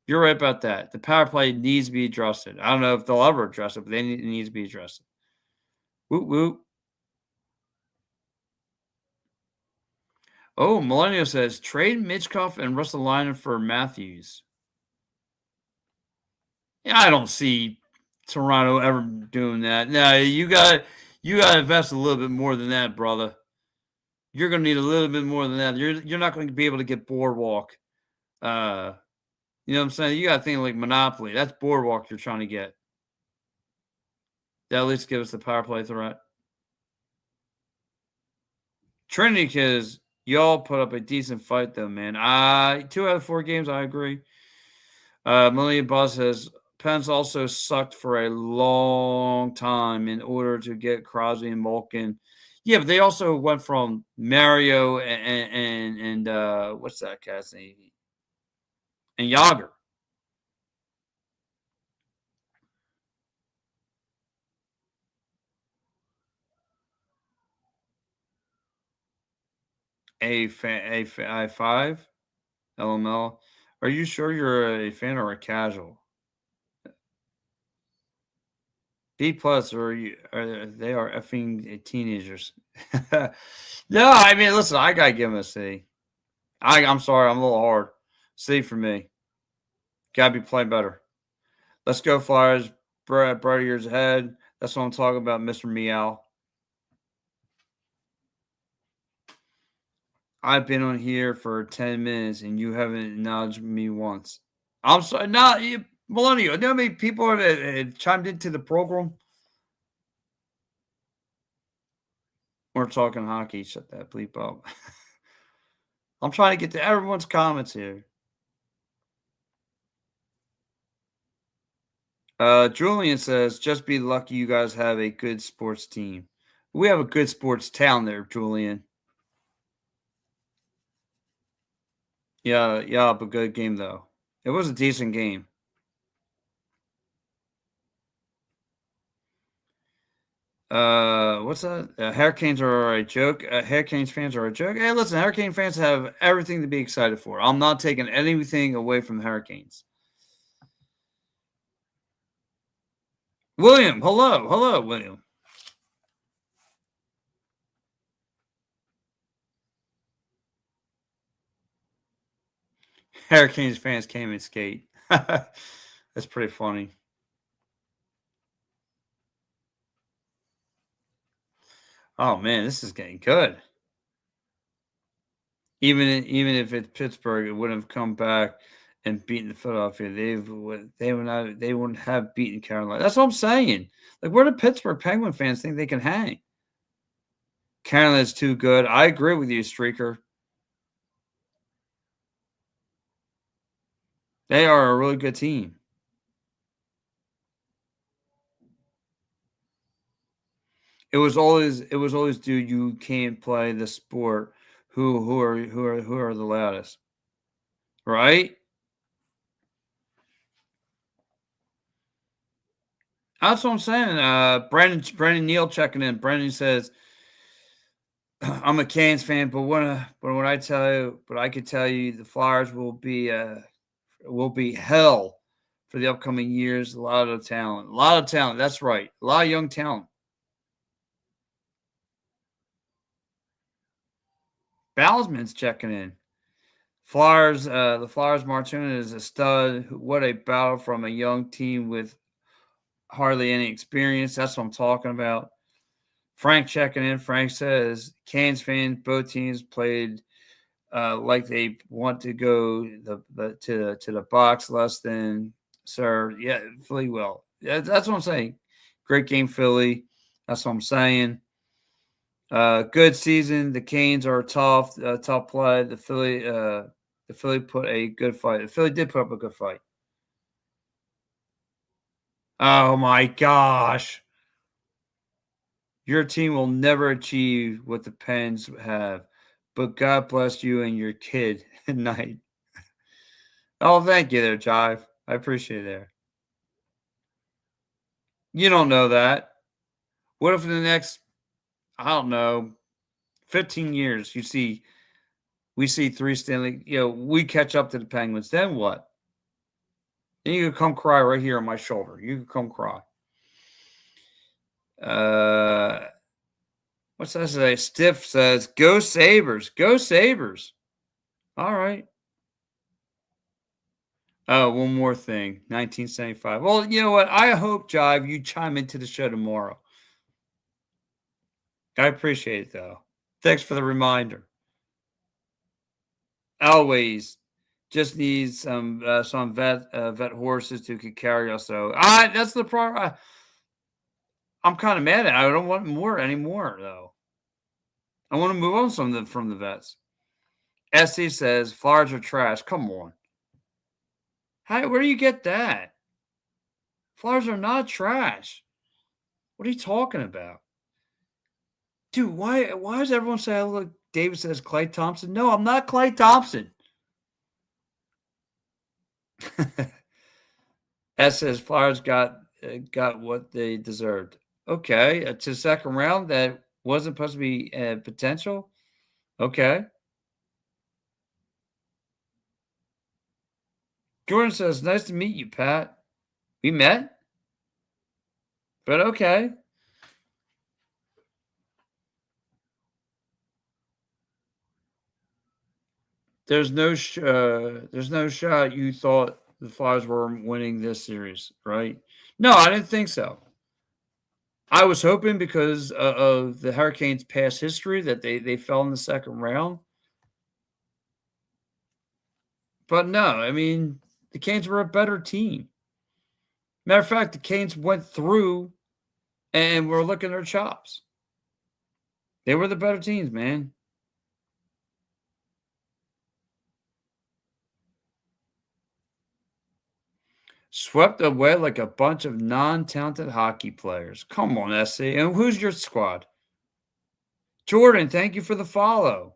You're right about that. The power play needs to be addressed. I don't know if they'll ever address it, but it needs to be addressed. Whoop whoop. Oh, Millennial says trade Mitchkoff and Russell Lyon for Matthews. Yeah, I don't see Toronto ever doing that. No, you got to invest a little bit more than that, brother. You're going to need a little bit more than that. You're not going to be able to get Boardwalk. You know what I'm saying? You got to think like Monopoly. That's Boardwalk you're trying to get. That at least give us the power play threat. Trinity, because y'all put up a decent fight, though, man. 2 out of 4 games, I agree. Millennium Buzz says Pence also sucked for a long time in order to get Crosby and Malkin. Yeah, but they also went from Mario and what's that guy's name? And Yager. A5 LML. Are you sure you're a fan or a casual? B plus, or they are effing teenagers? No, I mean, listen, I gotta give them a C. I'm sorry, I'm a little hard. C for me. Gotta be playing better. Let's go, Flyers. Brighter years ahead. That's what I'm talking about, Mr. Meow. I've been on here for 10 minutes and you haven't acknowledged me once. I'm sorry. Not Millennial. You know how many people have chimed into the program? We're talking hockey. Shut that bleep up. I'm trying to get to everyone's comments here. Julian says, just be lucky you guys have a good sports team. We have a good sports town there, Julian. Yeah, but good game, though. It was a decent game. What's that? Hurricanes are a joke. Hurricanes fans are a joke. Hey, listen, Hurricane fans have everything to be excited for. I'm not taking anything away from the Hurricanes. William, hello, William. Hurricanes fans came and skate. That's pretty funny. Oh man, this is getting good. Even if it's Pittsburgh, it wouldn't have come back and beaten the Philadelphia. They wouldn't have beaten Carolina. That's what I'm saying. Like, where do Pittsburgh Penguin fans think they can hang? Carolina's too good. I agree with you, Streaker. They are a really good team. It was always, dude, you can't play the sport. Who are the loudest, right? That's what I'm saying. Brandon Neal checking in. Brandon says, "I'm a Canes fan, but when I tell you, but I could tell you, the Flyers will be hell for the upcoming years. A lot of talent, a lot of talent. That's right, a lot of young talent." Balisman's checking in. The Flyers Martinez is a stud. What a battle from a young team with hardly any experience. That's what I'm talking about. Frank checking in. Frank says, Canes fans, both teams played like they want to go to the box less than sir. Yeah, Philly will. Yeah, that's what I'm saying. Great game, Philly. That's what I'm saying. Good season. The Canes are tough play. The Philly put a good fight. The Philly did put up a good fight. Oh my gosh. Your team will never achieve what the Pens have, but God bless you and your kid at night. Oh, thank you there, Jive. I appreciate it there. You don't know that. What if in the next, I don't know, 15 years, we see three Stanley, we catch up to the Penguins. Then what? Then you could come cry right here on my shoulder. You could come cry. Uh, what's that say? Stiff says, "Go Sabres, go Sabres." All right. Oh, one more thing. 1975. Well, you know what? I hope, Jive, you chime into the show tomorrow. I appreciate it, though. Thanks for the reminder. Always just need some vet horses who could carry us. So that's the problem. I'm kind of mad at it. I don't want more anymore, though. I want to move on from the vets. SC says Flyers are trash. Come on. Where do you get that? Flyers are not trash. What are you talking about? Dude, why does everyone say I look David says Clay Thompson? No, I'm not Clay Thompson. S says Flyers got what they deserved. Okay, to second round that wasn't supposed to be potential. Okay. Jordan says, "Nice to meet you, Pat. We met, but okay." There's no shot you thought the Flyers were winning this series, right? No, I didn't think so. I was hoping because of the Hurricanes' past history that they fell in the second round. But no, I mean, the Canes were a better team. Matter of fact, the Canes went through and were licking their chops. They were the better teams, man. Swept away like a bunch of non-talented hockey players. Come on, SC. And who's your squad? Jordan, thank you for the follow.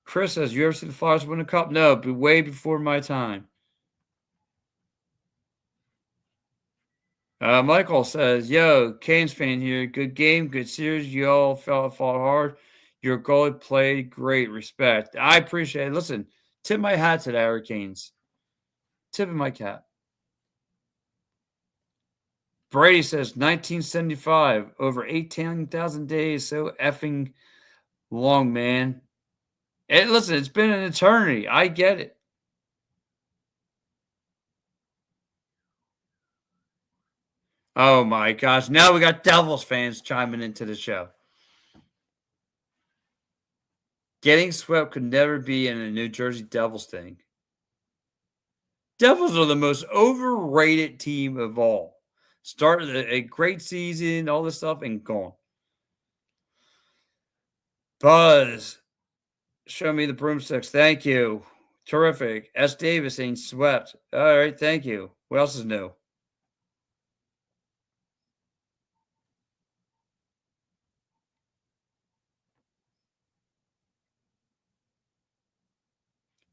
Chris says, you ever see the Flyers win a cup? No, but way before my time. Michael says, yo, Canes fan here. Good game, good series. You all fought hard. Your goalie played great. Respect. I appreciate it. Listen, tip my hat to the Hurricanes. Tipping my cap. Brady says 1975, over 18,000 days. So effing long, man. Listen, it's been an eternity. I get it. Oh my gosh. Now we got Devils fans chiming into the show. Getting swept could never be in a New Jersey Devils thing. Devils are the most overrated team of all. Started a great season, all this stuff, and gone. Buzz, show me the broomsticks. Thank you. Terrific. S. Davis ain't swept. All right, thank you. What else is new?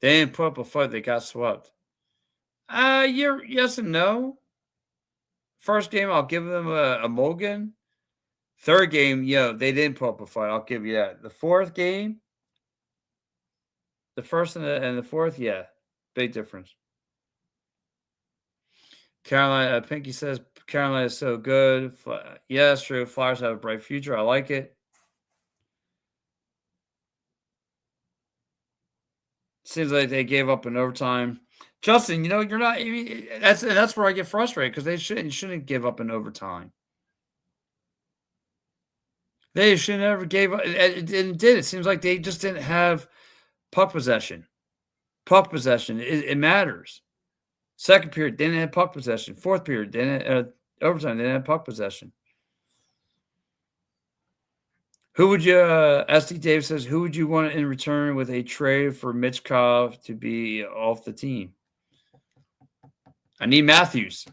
They didn't put up a fight. They got swept. Yes and no. First game, I'll give them a mulligan. Third game, they didn't put up a fight. I'll give you that. The fourth game, the first and the fourth, yeah, big difference. Carolina, Pinky says Carolina is so good. Yeah, it's true. Flyers have a bright future. I like it. Seems like they gave up in overtime. Justin, you're not. I mean, that's where I get frustrated because they shouldn't give up in overtime. They should never gave up. It did. It seems like they just didn't have puck possession. Puck possession. It matters. Second period didn't have puck possession. Fourth period didn't. Overtime didn't have puck possession. Who would you? SD Dave says, who would you want in return with a trade for Mitchkov to be off the team? I need Matthews.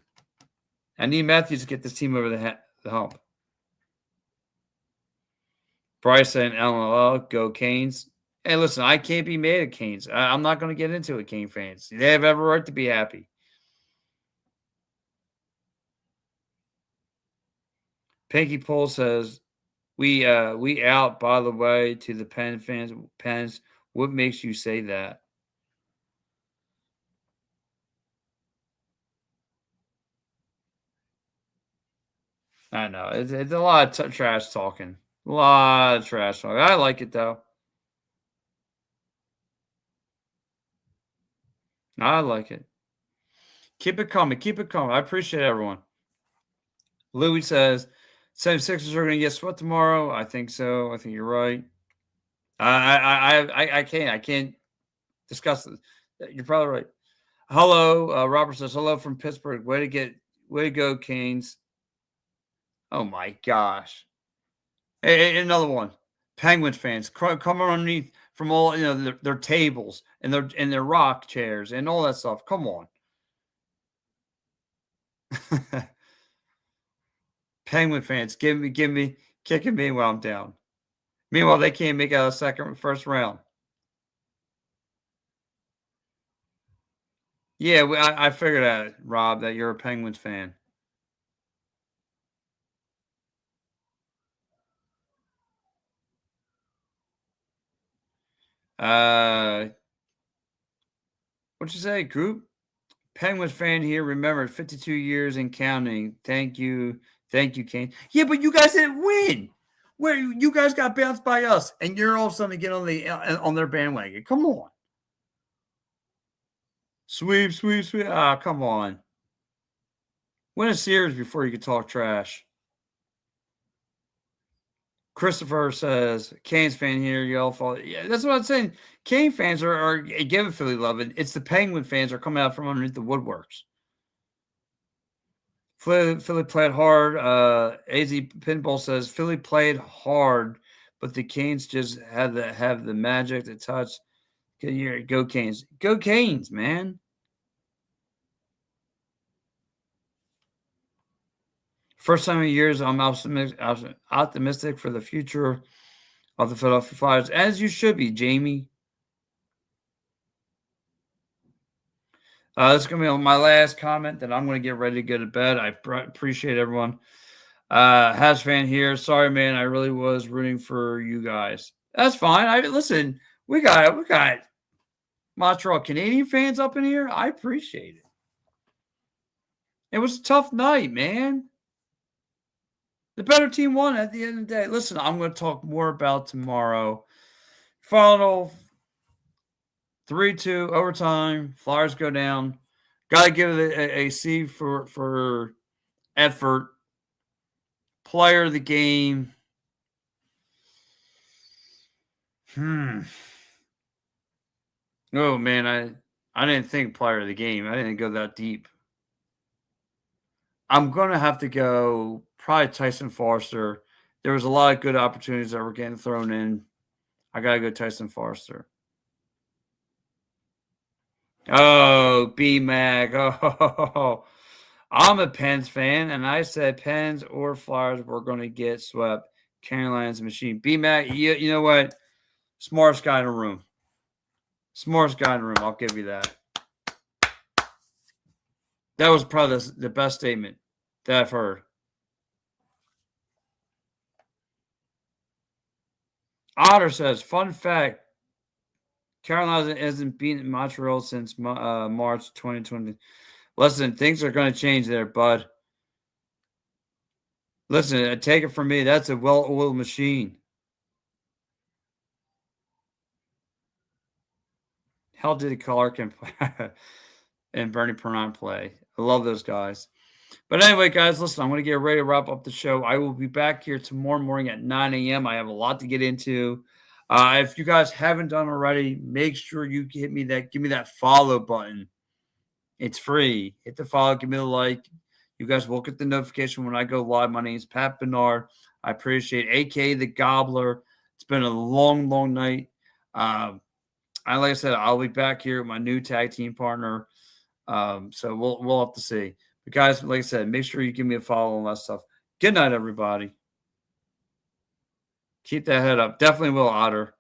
I need Matthews to get this team over the hump. Bryce saying, LOL, go Canes. Hey, listen, I can't be mad at Canes. I'm not going to get into it, Cane fans. They have every right to be happy. Pinky Pole says, we out, by the way, to the Penn fans. Pens, what makes you say that? I know. It's a lot of trash talking. A lot of trash talking. I like it, though. I like it. Keep it coming. Keep it coming. I appreciate everyone. Louis says, 76ers are going to get swept tomorrow. I think so. I think you're right. I can't discuss this. You're probably right. Hello, Robert says hello from Pittsburgh. Way to go, Canes. Oh my gosh. Hey, another one. Penguins fans come underneath from all their tables and their rock chairs and all that stuff. Come on. Penguin fans, give me kicking me while I'm down. Meanwhile, they can't make out a first round. Yeah, I figured out, Rob, that you're a Penguins fan. What'd you say, group? Penguins fan here. Remember, 52 years and counting. Thank you, Kane. Yeah, but you guys didn't win. Where you guys got bounced by us, and you're all of a sudden get on their bandwagon. Come on, sweep. Ah, come on. Win a series before you can talk trash. Christopher says, Canes fan here, y'all fall. Yeah, that's what I'm saying. Kane fans are giving Philly love. It's the Penguin fans are coming out from underneath the woodworks. Philly played hard. AZ Pinball says Philly played hard, but the Canes just have the magic, the touch. Go Canes. Go Canes, man. First time in years, I'm optimistic for the future of the Philadelphia Flyers, as you should be, Jamie. This is going to be my last comment. Then I'm going to get ready to go to bed. I appreciate everyone. Has fan here. Sorry, man. I really was rooting for you guys. That's fine. Listen. We got Montreal Canadian fans up in here. I appreciate it. It was a tough night, man. The better team won at the end of the day. Listen, I'm going to talk more about tomorrow. Final 3-2 overtime. Flyers go down. Got to give it a C for effort. Player of the game. Oh man, I didn't think player of the game. I didn't go that deep. I'm gonna have to go probably Tyson Foster. There was a lot of good opportunities that were getting thrown in. I gotta go Tyson Foster. Oh, B-Mag. Oh, I'm a Pens fan, and I said Pens or Flyers were going to get swept. Carolina's machine. B-Mag, you know what? Smartest guy in the room. Smartest guy in the room. I'll give you that. That was probably the best statement that I've heard. Otter says, fun fact, Carolina hasn't beaten Montreal since March 2020. Listen, things are going to change there, bud. Listen, take it from me. That's a well-oiled machine. How did Clark and Bernie Perron play? I love those guys. But anyway, guys, listen, I'm going to get ready to wrap up the show. I will be back here tomorrow morning at 9 a.m. I have a lot to get into. If you guys haven't done already, make sure you give me that follow button. It's free. Hit the follow, give me the like. You guys will get the notification when I go live. My name is Pat Bernard. I appreciate it. A.K.A. the Gobbler. It's been a long, long night. Like I said, I'll be back here with my new tag team partner. So we'll have to see. But guys, like I said, make sure you give me a follow on that stuff. Good night, everybody. Keep that head up. Definitely will, Otter.